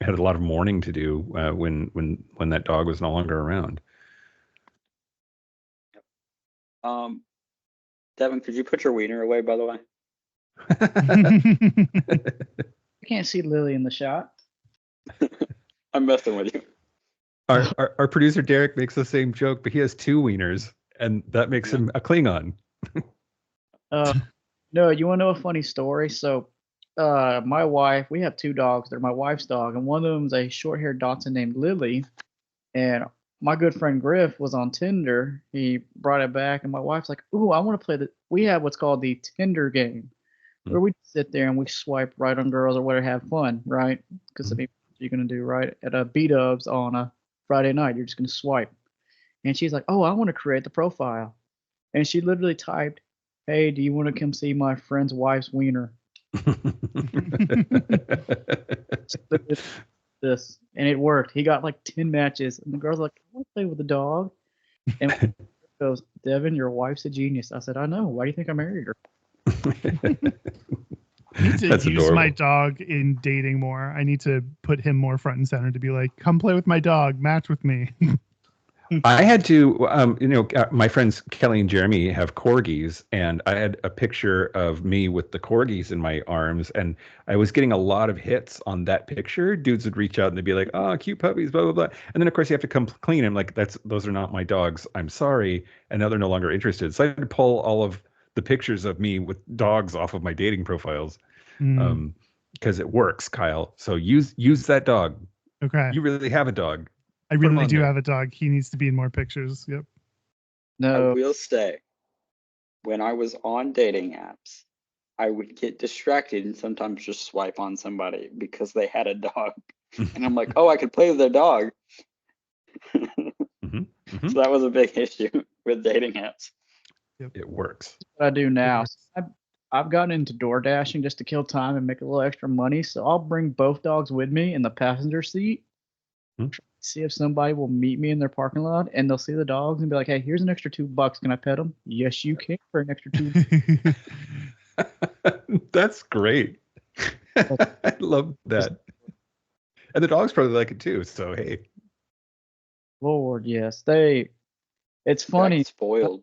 had a lot of mourning to do when that dog was no longer around. Devin, could you put your wiener away, by the way? I can't see Lily in the shot. I'm messing with you. Our producer Derek makes the same joke, but he has 2 wieners, and that makes him a Klingon. No, you want to know a funny story? So, my wife, we have 2 dogs. They're my wife's dog, and one of them is a short-haired dachshund named Lily. And my good friend Griff was on Tinder. He brought it back, and my wife's like, "Ooh, I want to play the." We have what's called the Tinder game, where we sit there and we swipe right on girls or whatever, have fun, right? Because I mean, what you're gonna do, right? At a B-Dubs on a Friday night, you're just gonna swipe. And she's like, "Oh, I want to create the profile," and she literally typed, "Hey, do you want to come see my friend's wife's wiener?" This, and it worked. He got like 10 matches, and the girl's like, "I want to play with the dog." And he goes, "Devin, your wife's a genius." I said, "I know. Why do you think I married her?" I need to That's use adorable. my dog in dating more. I need to put him more front and center to be like, come play with my dog, match with me. I had to, my friends Kelly and Jeremy have corgis, and I had a picture of me with the corgis in my arms, and I was getting a lot of hits on that picture. Dudes would reach out and they'd be like, "Oh, cute puppies, blah blah blah," and then of course you have to come clean. I'm like, those are not my dogs. I'm sorry, and now they're no longer interested. So I had to pull all of the pictures of me with dogs off of my dating profiles, because it works, Kyle. So use that dog. Okay. You really have a dog. I really do have a dog. He needs to be in more pictures. Yep. No. I will say, when I was on dating apps, I would get distracted and sometimes just swipe on somebody because they had a dog. And I'm like, oh, I could play with their dog. So that was a big issue with dating apps. Yep. It works. That's what I do now. I've gotten into door dashing just to kill time and make a little extra money. So I'll bring both dogs with me in the passenger seat. See if somebody will meet me in their parking lot, and they'll see the dogs and be like, "Hey, here's an extra $2. Can I pet them?" Yes, you can for an extra $2. That's great. I love that. And the dogs probably like it too. So hey. Lord, yes. It's funny. Jack's spoiled.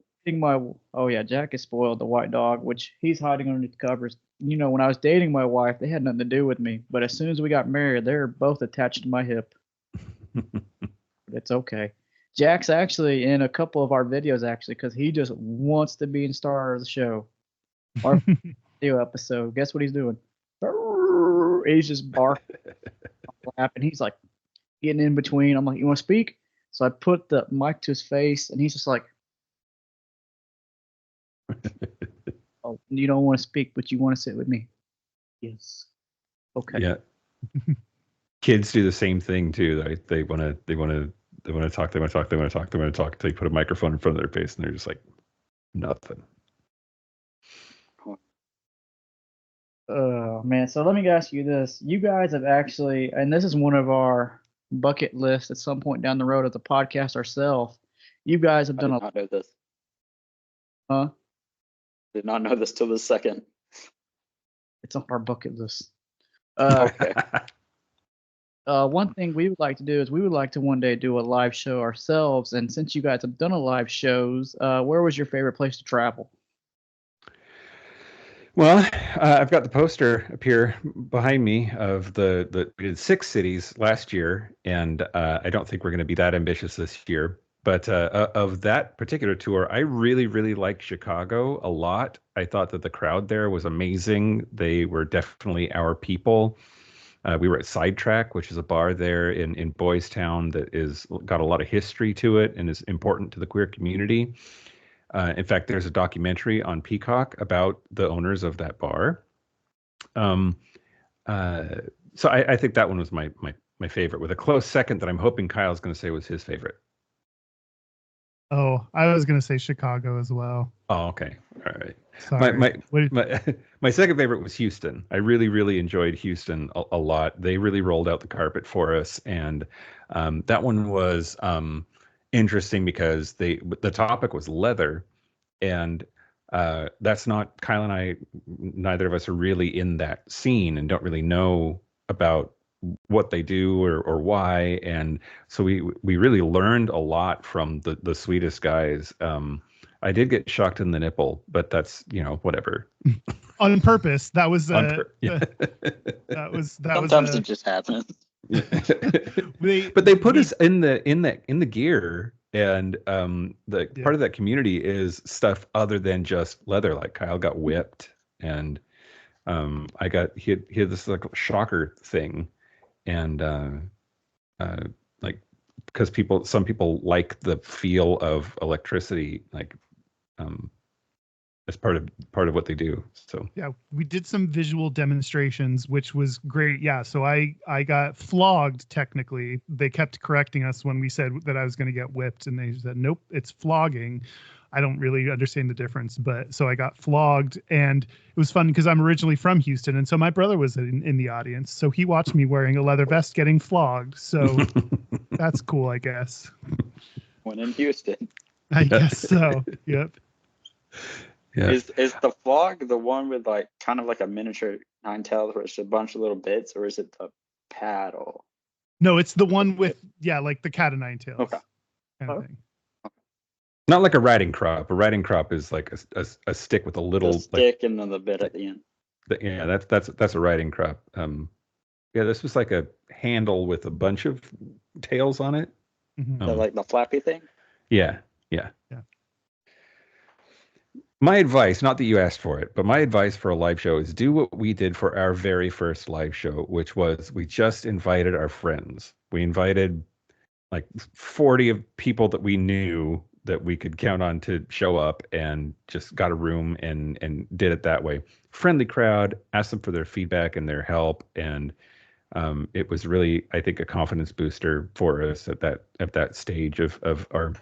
Oh yeah, Jack is spoiled, the white dog, which he's hiding underneath the covers. You know, when I was dating my wife, they had nothing to do with me. But as soon as we got married, they're both attached to my hip. It's okay. Jack's actually in a couple of our videos, actually, because he just wants to be in star of the show. Our video episode. Guess what he's doing? He's just barking, laughing. He's like getting in between. I'm like, you want to speak? So I put the mic to his face, and he's just like, oh, you don't want to speak, but you want to sit with me. Yes. Okay. Yeah. Kids do the same thing too. They want to talk. They want to talk. Until you put a microphone in front of their face, and they're just like nothing. Oh man. So let me ask you this: you guys have actually, and this is one of our bucket lists at some point down the road as a podcast ourselves. You guys have I done did a not know this. huh? Did not know this till the second. It's on our bucket list. Okay. One thing we would like to do is we would like to one day do a live show ourselves. And since you guys have done a live shows, where was your favorite place to travel? Well, I've got the poster up here behind me of the we did 6 cities last year, and I don't think we're going to be that ambitious this year. But of that particular tour, I really liked Chicago a lot. I thought that the crowd there was amazing. They were definitely our people. We were at Sidetrack, which is a bar there in Boys Town that is got a lot of history to it and is important to the queer community. In fact, there's a documentary on Peacock about the owners of that bar. So I think that one was my favorite, with a close second that I'm hoping Kyle's going to say was his favorite. Oh, I was going to say Chicago as well. Oh, okay. All right. Sorry. My second favorite was Houston. I really enjoyed Houston a lot. They really rolled out the carpet for us, and that one was interesting because the topic was leather, and that's not Kyle and I. Neither of us are really in that scene and don't really know about what they do or why, and so we really learned a lot from the sweetest guys. I did get shocked in the nipple, but that's whatever. On purpose. That was Yeah. that was Sometimes it just happens. But they put us in the gear, and part of that community is stuff other than just leather. Like Kyle got whipped, and I got he had this like shocker thing, and like because some people like the feel of electricity, like as part of what they do. So yeah, we did some visual demonstrations, which was great. Yeah, so I got flogged. Technically, they kept correcting us when we said that I was going to get whipped, and they said nope, it's flogging. I don't really understand the difference, but so I got flogged, and it was fun because I'm originally from Houston, and so my brother was in the audience, so he watched me wearing a leather vest getting flogged. So that's cool, I guess. When in Houston. I guess so. Yep. Yeah. Is the flog the one with like kind of like a miniature nine tails where it's a bunch of little bits, or is it the paddle? No, it's the one with like the cat o' nine tails. Okay. Kind of thing. Not like a riding crop. A riding crop is like a stick with a little stick and then the bit at the end. Yeah, that's a riding crop. Yeah, this was like a handle with a bunch of tails on it. Mm-hmm. Like the flappy thing. Yeah. My advice, not that you asked for it, but my advice for a live show is do what we did for our very first live show, which was we just invited our friends. We invited like 40 of people that we knew that we could count on to show up, and just got a room and did it that way. Friendly crowd, asked them for their feedback and their help, and it was really, I think, a confidence booster for us at that stage of our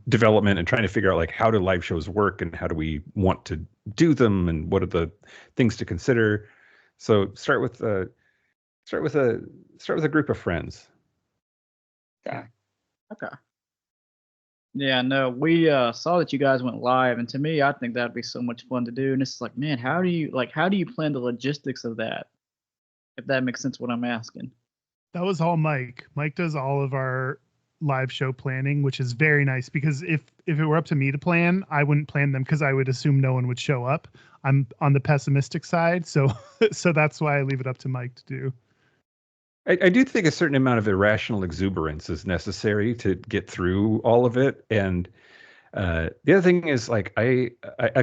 development, and trying to figure out like how do live shows work and how do we want to do them and what are the things to consider. So start with a group of friends. Yeah. Okay. Yeah, no, we saw that you guys went live, and to me, I think that'd be so much fun to do. And it's like, man, how do you plan the logistics of that? If that makes sense, what I'm asking. That was all Mike. Mike does all of our live show planning, which is very nice because if it were up to me to plan, I wouldn't plan them because I would assume no one would show up. I'm on the pessimistic side, so so that's why I leave it up to Mike to do. I do think a certain amount of irrational exuberance is necessary to get through all of it. And the other thing is, like, I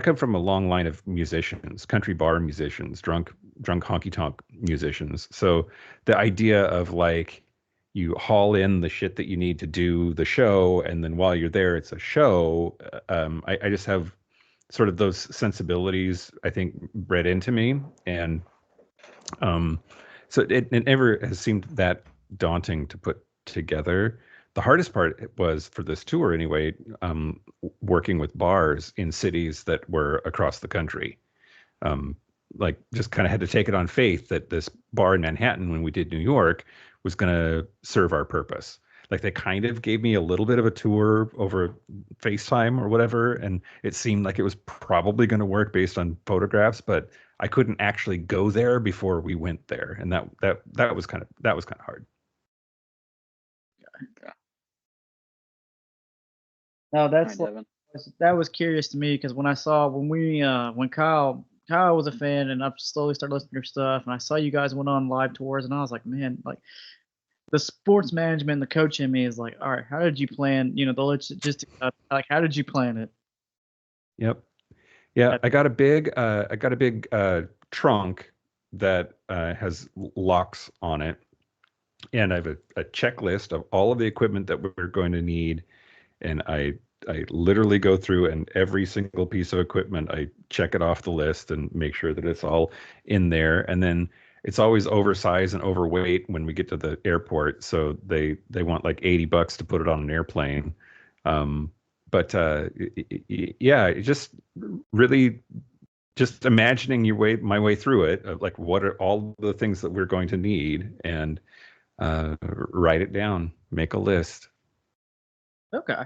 come from a long line of musicians, country bar musicians, drunk honky tonk musicians. So the idea of, like, you haul in the shit that you need to do the show, and then while you're there, it's a show. I just have sort of those sensibilities, I think, bred into me, and so it never has seemed that daunting to put together. The hardest part was, for this tour anyway, working with bars in cities that were across the country. Like, just kind of had to take it on faith that this bar in Manhattan, when we did New York, was going to serve our purpose. Like, they kind of gave me a little bit of a tour over FaceTime or whatever, and it seemed like it was probably going to work based on photographs, but I couldn't actually go there before we went there, and that was kind of hard. Okay. No, that's Devin. that was curious to me because when Kyle was a fan and I slowly started listening to your stuff and I saw you guys went on live tours and I was like, man, like the sports management and the coach in me is like, all right, how did you plan, the logistics, like how did you plan it? Yep. Yeah, I got a big trunk that has locks on it, and I have a checklist of all of the equipment that we're going to need, and I literally go through, and every single piece of equipment, I check it off the list and make sure that it's all in there. And then it's always oversized and overweight when we get to the airport, so they want like $80 to put it on an airplane. But yeah, just really just imagining my way through it, of like, what are all the things that we're going to need, and write it down, make a list. Okay.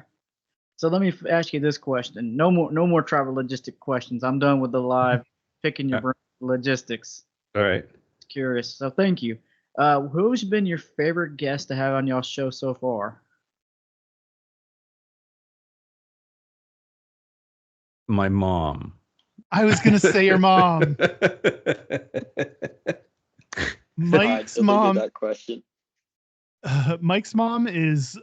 So let me ask you this question. No more travel logistic questions. I'm done with the live picking your brain logistics. All right. Curious. So thank you. Who's been your favorite guest to have on y'all's show so far? My mom. I was gonna say your mom. Mike's mom. That question. Mike's mom is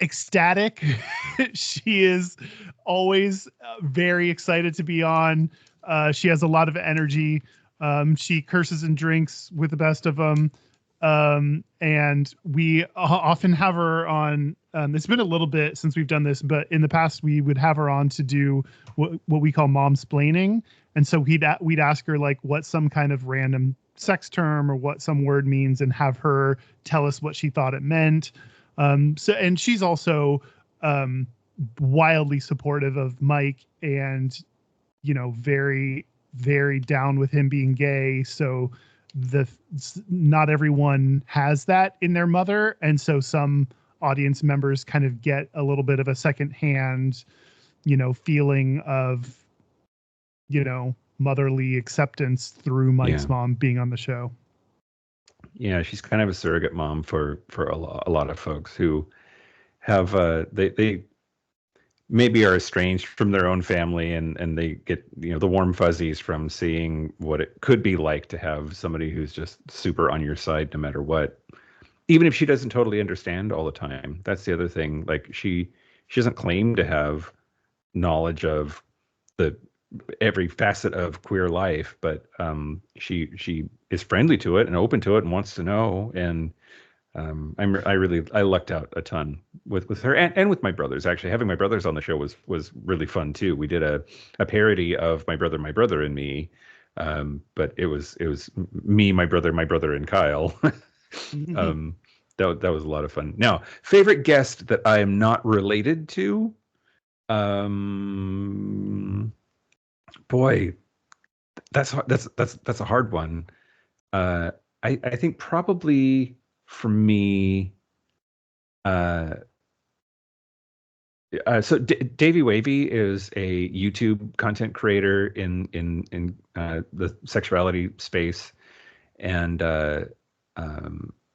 ecstatic. She is always very excited to be on. She has a lot of energy. She curses and drinks with the best of them. And we often have her on. It's been a little bit since we've done this, but in the past we would have her on to do what we call momsplaining. And so we'd ask her like what some kind of random sex term or what some word means, and have her tell us what she thought it meant. And she's also wildly supportive of Mike, and very, very down with him being gay. So not everyone has that in their mother, and so some audience members kind of get a little bit of a secondhand feeling of motherly acceptance through Mike's mom being on the show. Yeah, she's kind of a surrogate mom for a lot of folks who have they maybe are estranged from their own family, and they get the warm fuzzies from seeing what it could be like to have somebody who's just super on your side no matter what, even if she doesn't totally understand all the time. That's the other thing. Like, she doesn't claim to have knowledge of every facet of queer life, but she is friendly to it and open to it and wants to know. And I lucked out a ton with her and with my brothers. Actually, having my brothers on the show was really fun too. We did a parody of my brother and me, but it was me, my brother, and Kyle. That was a lot of fun. Now, favorite guest that I am not related to. Boy, that's a hard one. I think probably for me, uh, so Davey Wavy is a YouTube content creator in the sexuality space, and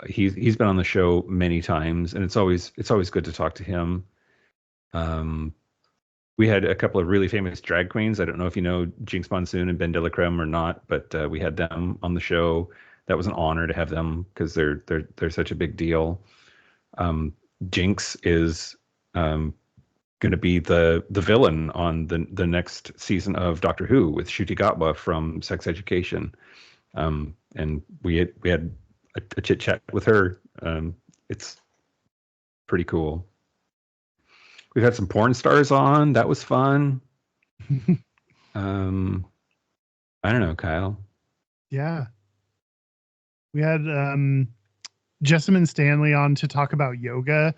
he's been on the show many times, and it's always good to talk to him. We had a couple of really famous drag queens. I don't know if you know Jinx Monsoon and Ben Dillacreme or not, but we had them on the show. That was an honor to have them because they're such a big deal. Jinx is going to be the villain on the next season of Doctor Who with Ncuti Gatwa from Sex Education. And we had a chit chat with her. It's pretty cool. We've had some porn stars on. That was fun. I don't know, Kyle. Yeah. We had Jessamine Stanley on to talk about yoga.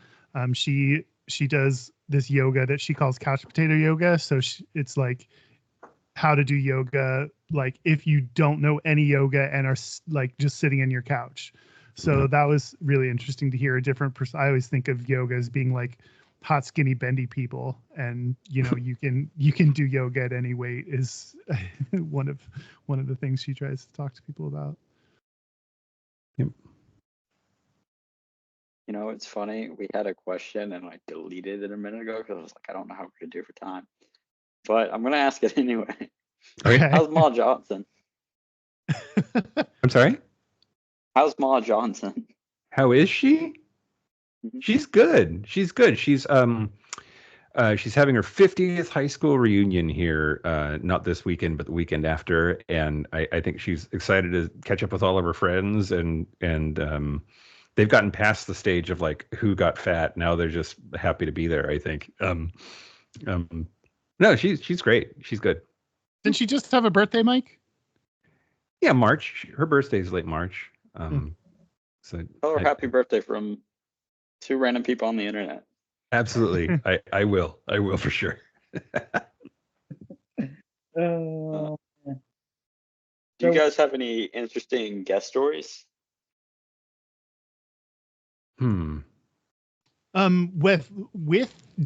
She does this yoga that she calls couch potato yoga. So it's like how to do yoga, like if you don't know any yoga and are like just sitting in your couch. So that was really interesting to hear a different person. I always think of yoga as being like hot, skinny, bendy people, and you know you can do yoga at any weight is one of the things she tries to talk to people about. Yep. You know, it's funny. We had a question and I deleted it a minute ago because I was like, I don't know how we're gonna do for time, but I'm gonna ask it anyway. Okay. How's Ma Johnson? I'm sorry. How's Ma Johnson? How is she? She's good. She's good. She's having her 50th high school reunion here, not this weekend, but the weekend after. And I think she's excited to catch up with all of her friends, and they've gotten past the stage of like who got fat. Now they're just happy to be there, I think. No, she's great. She's good. Didn't she just have a birthday, Mike? Yeah, March. Her birthday is late March. So Tell her happy birthday from 2 random people on the internet. Absolutely. I will for sure. Do you guys have any interesting guest stories? With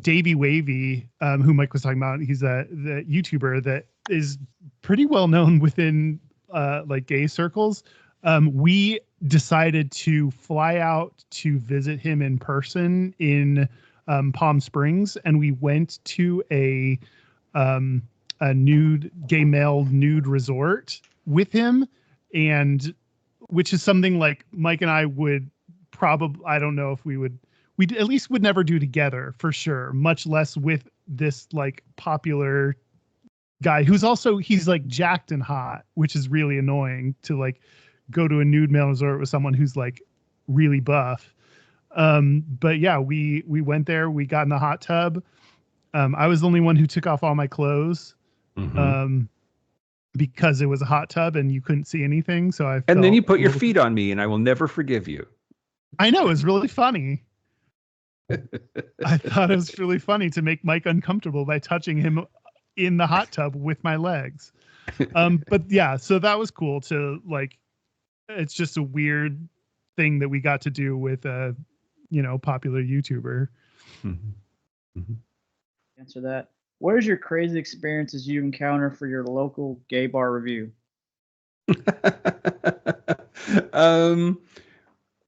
Davey Wavy, who Mike was talking about, he's the YouTuber that is pretty well known within like gay circles. We decided to fly out to visit him in person in Palm Springs, and we went to a nude gay male nude resort with him, and which is something like Mike and I would probably, I don't know if we at least would never do together for sure, much less with this like popular guy who's also, he's like jacked and hot, which is really annoying to like go to a nude male resort with someone who's like really buff. But yeah, we went there, we got in the hot tub. I was the only one who took off all my clothes. Because it was a hot tub and you couldn't see anything. So and then you put your feet on me and I will never forgive you. I know, it was really funny. I thought it was really funny to make Mike uncomfortable by touching him in the hot tub with my legs. But yeah, so that was cool to like, it's just a weird thing that we got to do with a, popular YouTuber. Answer that. What is your crazy experiences you encounter for your local gay bar review?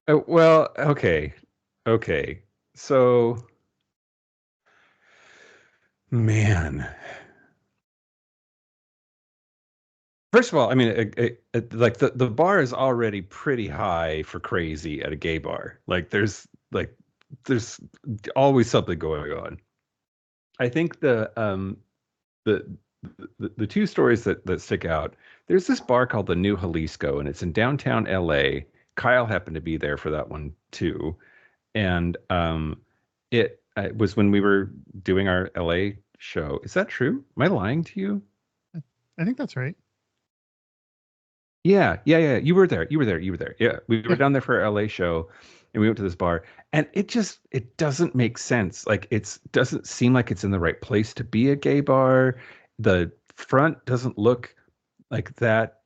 Well, okay. So, man. First of all, I mean, like the bar is already pretty high for crazy at a gay bar. Like there's always something going on. I think the two stories that stick out. There's this bar called the New Jalisco, and it's in downtown LA. Kyle happened to be there for that one too, and it was when we were doing our LA show. Is that true? Am I lying to you? I think that's right. Yeah. You were there. Yeah, we were down there for our LA show, and we went to this bar, and it doesn't make sense. Like it doesn't seem like it's in the right place to be a gay bar. The front doesn't look like that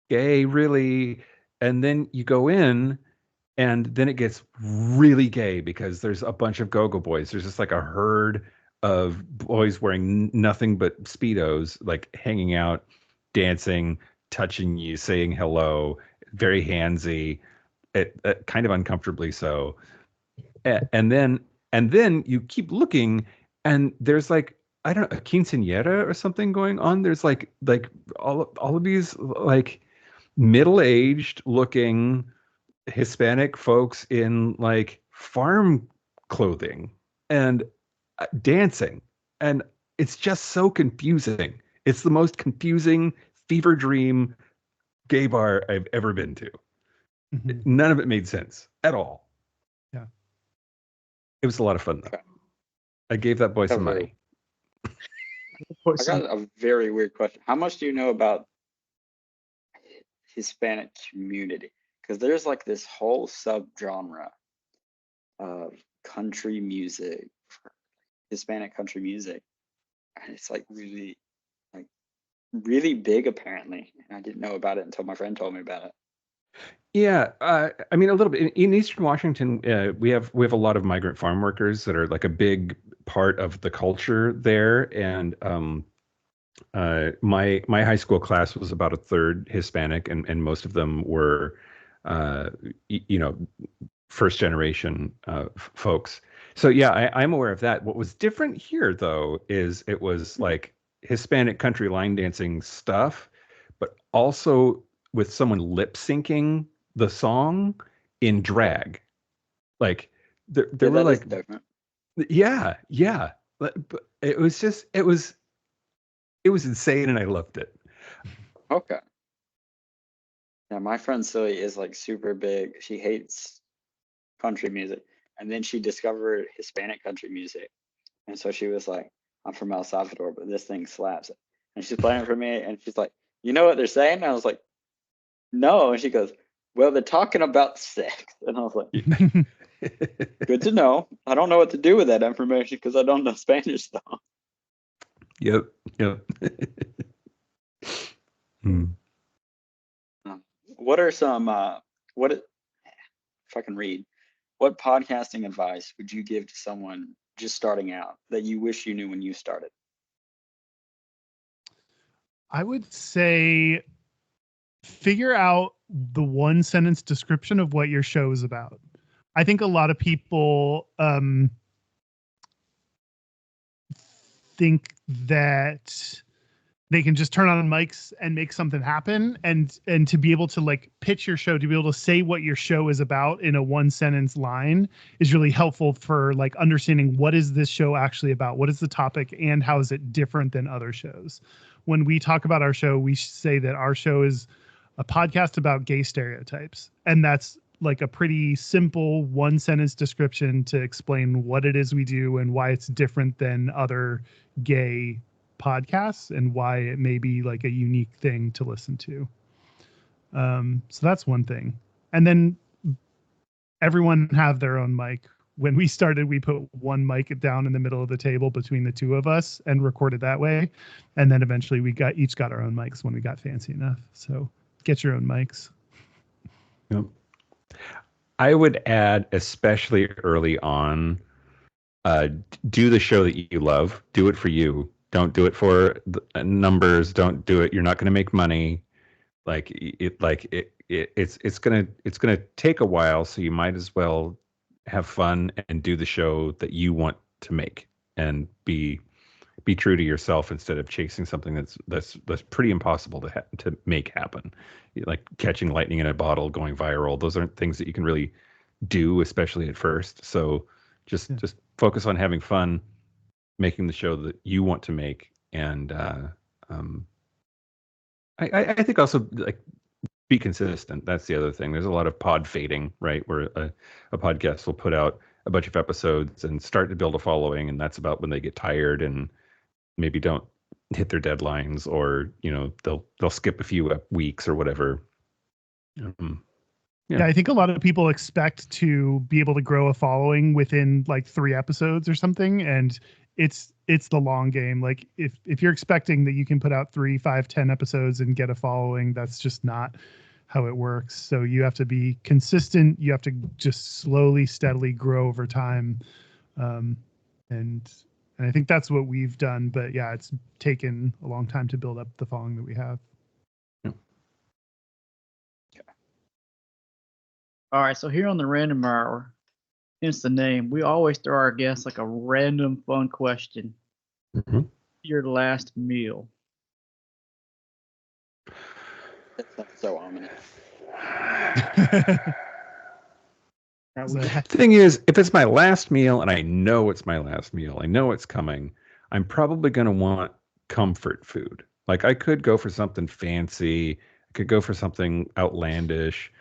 gay really, and then you go in, And then it gets really gay because there's a bunch of go-go boys. There's just like a herd of boys wearing nothing but Speedos, like hanging out, dancing, touching you, saying hello, very handsy, kind of uncomfortably so. And then you keep looking, and there's like, I don't know, a quinceañera or something going on. There's like all of these like middle-aged looking Hispanic folks in like farm clothing and dancing, and it's just so confusing. It's the most confusing fever dream gay bar I've ever been to. None of it made sense at all. Yeah, it was a lot of fun though. I gave that boy some money. I got a very weird question. How much do you know about Hispanic community? Because there's like this whole subgenre of country music, Hispanic country music, and it's like really big apparently. And I didn't know about it until my friend told me about it. Yeah, I mean a little bit in Eastern Washington. We have a lot of migrant farm workers that are like a big part of the culture there, and my high school class was about a third Hispanic, and most of them were, first generation folks. So yeah, I'm aware of that. What was different here though is it was like Hispanic country line dancing stuff, but also with someone lip syncing the song in drag. Like there were like, yeah. But it was insane, and I loved it. Okay. Yeah, my friend Silly is like super big. She hates country music, and then she discovered Hispanic country music, and so she was like, "I'm from El Salvador, but this thing slaps." And she's playing it for me, and she's like, "You know what they're saying?" And I was like, "No," and she goes, "Well, they're talking about sex," and I was like, "Good to know. I don't know what to do with that information because I don't know Spanish though." Yep. What are some if I can read, what podcasting advice would you give to someone just starting out that you wish you knew when you started? I would say figure out the one sentence description of what your show is about. I think a lot of people think that they can just turn on mics and make something happen, and to be able to like pitch your show, to be able to say what your show is about in a one sentence line is really helpful for like understanding what is this show actually about, what is the topic, and how is it different than other shows. When we talk about our show, we say that our show is a podcast about gay stereotypes, and that's like a pretty simple one sentence description to explain what it is we do and why it's different than other gay podcasts and why it may be like a unique thing to listen to. So that's one thing. And then everyone have their own mic. When we started, we put one mic down in the middle of the table between the two of us and recorded that way. And then eventually we each got our own mics when we got fancy enough. So get your own mics. Yep. I would add, especially early on, do the show that you love. Do it for you. Don't do it for the numbers. Don't do it. You're not going to make money. It's gonna take a while. So you might as well have fun and do the show that you want to make, and be true to yourself instead of chasing something that's pretty impossible to make happen. Like catching lightning in a bottle, going viral. Those aren't things that you can really do, especially at first. So just focus on having fun, making the show that you want to make, and I think also like be consistent. That's the other thing. There's a lot of pod fading, right? Where a podcast will put out a bunch of episodes and start to build a following, and that's about when they get tired and maybe don't hit their deadlines, or they'll skip a few weeks or whatever. Yeah, I think a lot of people expect to be able to grow a following within like 3 episodes or something, and it's the long game. Like if you're expecting that you can put out 3, 5, 10 episodes and get a following, that's just not how it works. So you have to be consistent. You have to just slowly, steadily grow over time. And I think that's what we've done. But yeah, it's taken a long time to build up the following that we have. All right, so here on the Random Hour, hence the name, we always throw our guests like a random fun question. Mm-hmm. Your last meal. That's so ominous. The thing is, if it's my last meal and I know it's my last meal, I know it's coming, I'm probably going to want comfort food. Like I could go for something fancy, I could go for something outlandish,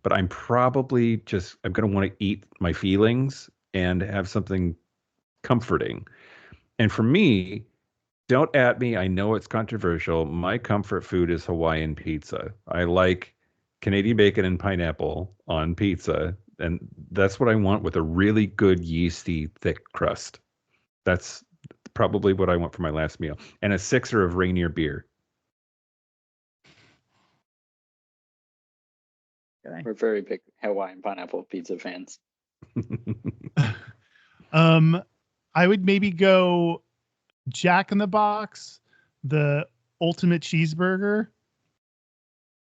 but I'm probably I'm going to want to eat my feelings and have something comforting. And for me, don't at me, I know it's controversial. My comfort food is Hawaiian pizza. I like Canadian bacon and pineapple on pizza. And that's what I want with a really good yeasty thick crust. That's probably what I want for my last meal. And a sixer of Rainier beer. Okay. We're very big Hawaiian pineapple pizza fans. I would maybe go Jack in the Box, the ultimate cheeseburger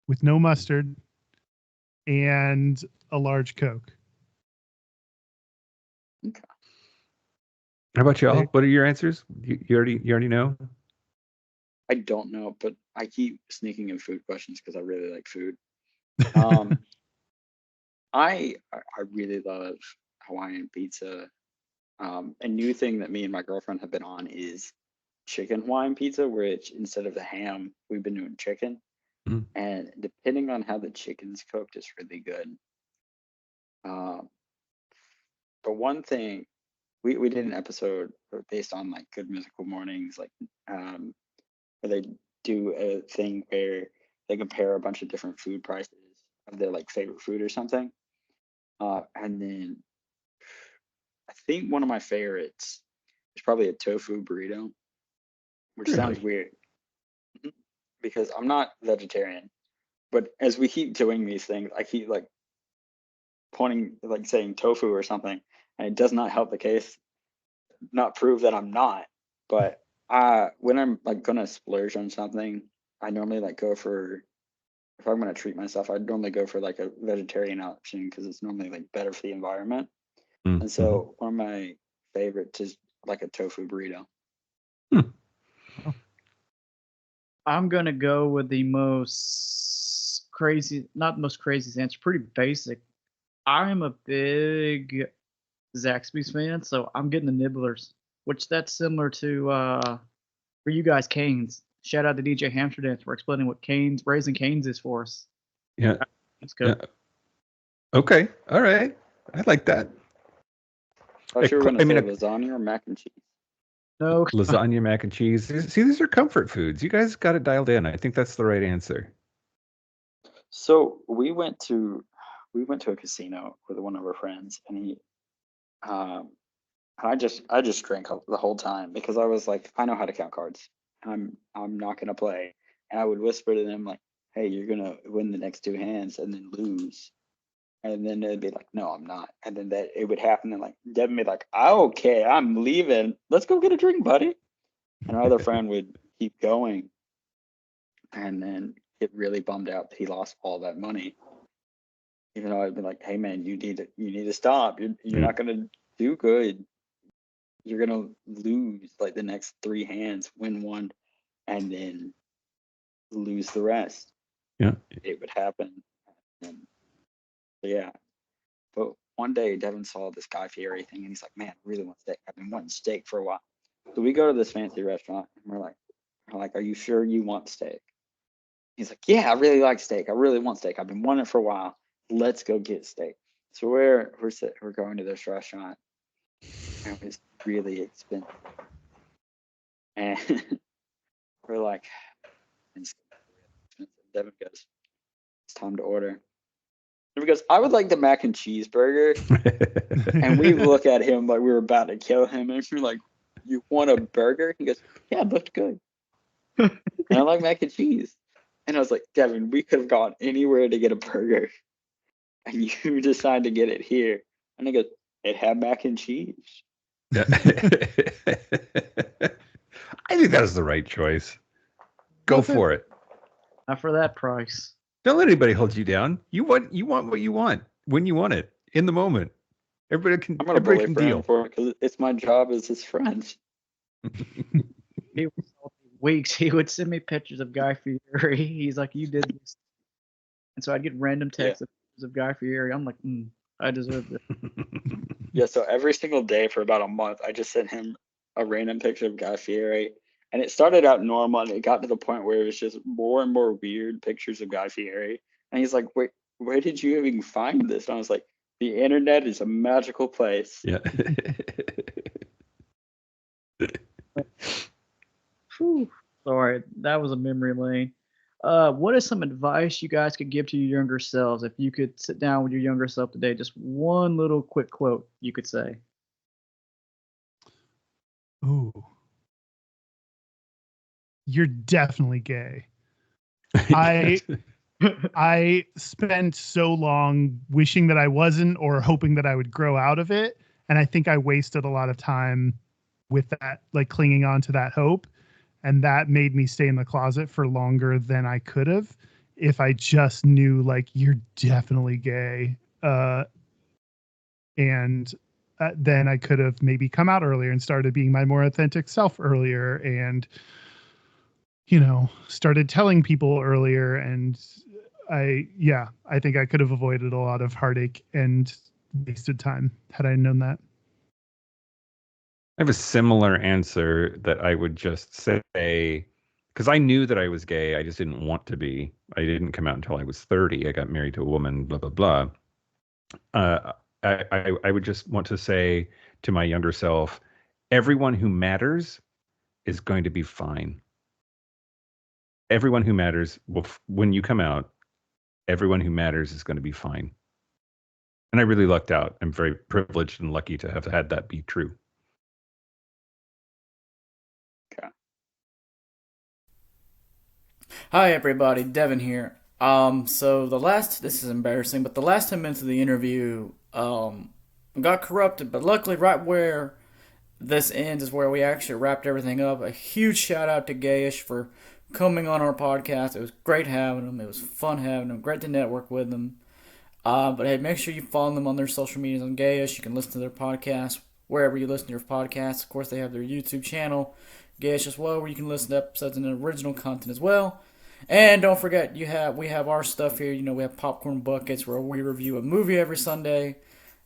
with no mustard, and a large Coke. Okay. How about y'all? What are your answers? You already know? I don't know, but I keep sneaking in food questions because I really like food. I really love Hawaiian pizza. A new thing that me and my girlfriend have been on is chicken Hawaiian pizza, which instead of the ham, we've been doing chicken. Mm. And depending on how the chicken's cooked, it's really good. But one thing, we did an episode based on like Good Mythical Mornings, like where they do a thing where they compare a bunch of different food prices of their like favorite food or something. And then I think one of my favorites is probably a tofu burrito, which sounds weird because I'm not vegetarian. But as we keep doing these things, I keep like pointing, like saying tofu or something, and it does not help the case, not prove that I'm not. But when I'm like gonna splurge on something, I normally like go for, if I'm gonna treat myself, I'd normally go for like a vegetarian option because it's normally like better for the environment. Mm-hmm. And so one of my favorites is like a tofu burrito. I'm gonna go with the not the most craziest answer, pretty basic. I'm a big Zaxby's fan, so I'm getting the Nibblers, which that's similar to for you guys Canes. Shout out to DJ Hamsterdam for explaining what Raising Canes is for us. Yeah. Let's go. Yeah. Okay. All right. I like that. I thought you were gonna say lasagna or mac and cheese. No. Lasagna, mac and cheese. See, these are comfort foods. You guys got it dialed in. I think that's the right answer. So we went to a casino with one of our friends, and he, I just drank the whole time because I was like, I know how to count cards. I'm not gonna play, and I would whisper to them like, "Hey, you're gonna win the next two hands and then lose," and then they'd be like, "No, I'm not," and then that it would happen, and like Devin would be like, "Okay, I'm leaving. Let's go get a drink, buddy," and our other friend would keep going, and then get really bummed out that he lost all that money. Even though I'd be like, "Hey, man, you need to stop. You're not gonna do good. You're gonna lose like the next three hands, win one, and then lose the rest." Yeah. It would happen. And yeah. But one day Devin saw this Guy Fieri thing and he's like, "Man, I really want steak. I've been wanting steak for a while." So we go to this fancy restaurant and we're like, "Are you sure you want steak?" He's like, "Yeah, I really like steak. I really want steak. I've been wanting it for a while. Let's go get steak." So we're going to this restaurant and it was really expensive. And we're like, it's expensive. Devin goes, "It's time to order." Devin goes, "I would like the mac and cheese burger." And we look at him like we were about to kill him. And we're like, "You want a burger?" He goes, "Yeah, it looked good." And I like mac and cheese. And I was like, Devin, we could have gone anywhere to get a burger, and you decided to get it here. And he goes, it had mac and cheese. I think that was the right choice. Go for it. Not for that price. Don't let anybody hold you down. You want what you want when you want it in the moment. Everybody can. I'm gonna Everybody bully can for him deal. for it because it's my job as his friend. He was weeks. He would send me pictures of Guy Fieri. He's like, "You did this," and so I'd get random texts of pictures of Guy Fieri. I'm like, I deserve this. Yeah, so every single day for about a month, I just sent him a random picture of Guy Fieri. And it started out normal, and it got to the point where it was just more and more weird pictures of Guy Fieri. And he's like, wait, where did you even find this? And I was like, the internet is a magical place. Yeah. Whew. Sorry, that was a memory lane. What is some advice you guys could give to your younger selves if you could sit down with your younger self today? Just one little quick quote you could say. Ooh. You're definitely gay. I spent so long wishing that I wasn't or hoping that I would grow out of it. And I think I wasted a lot of time with that, like clinging on to that hope. And that made me stay in the closet for longer than I could have if I just knew, like, you're definitely gay. And then I could have maybe come out earlier and started being my more authentic self earlier and, you know, started telling people earlier. And I think I could have avoided a lot of heartache and wasted time had I known that. I have a similar answer that I would just say, because I knew that I was gay. I just didn't want to be. I didn't come out until I was 30. I got married to a woman, blah, blah, blah. I would just want to say to my younger self, everyone who matters is going to be fine. Everyone who matters, when you come out, everyone who matters is going to be fine. And I really lucked out. I'm very privileged and lucky to have had that be true. Okay. Hi everybody, Devin here. So this is embarrassing, but the last 10 minutes of the interview, got corrupted, but luckily right where this ends is where we actually wrapped everything up. A huge shout out to Gayish for coming on our podcast. It was great having him. It was fun having him. Great to network with them. But hey, make sure you follow them on their social medias on Gayish. You can listen to their podcast wherever you listen to your podcasts. Of course, they have their YouTube channel, Gayish as well, where you can listen to episodes and original content as well. And don't forget, we have our stuff here. You know, we have Popcorn Buckets where we review a movie every Sunday,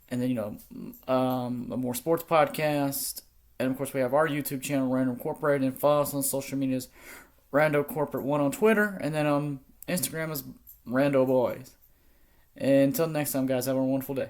and then a more sports podcast. And of course, we have our YouTube channel, Random Incorporated, and follow us on social medias, Rando Corporate 1 on Twitter, and then on Instagram is Rando Boys. And until next time, guys, have a wonderful day.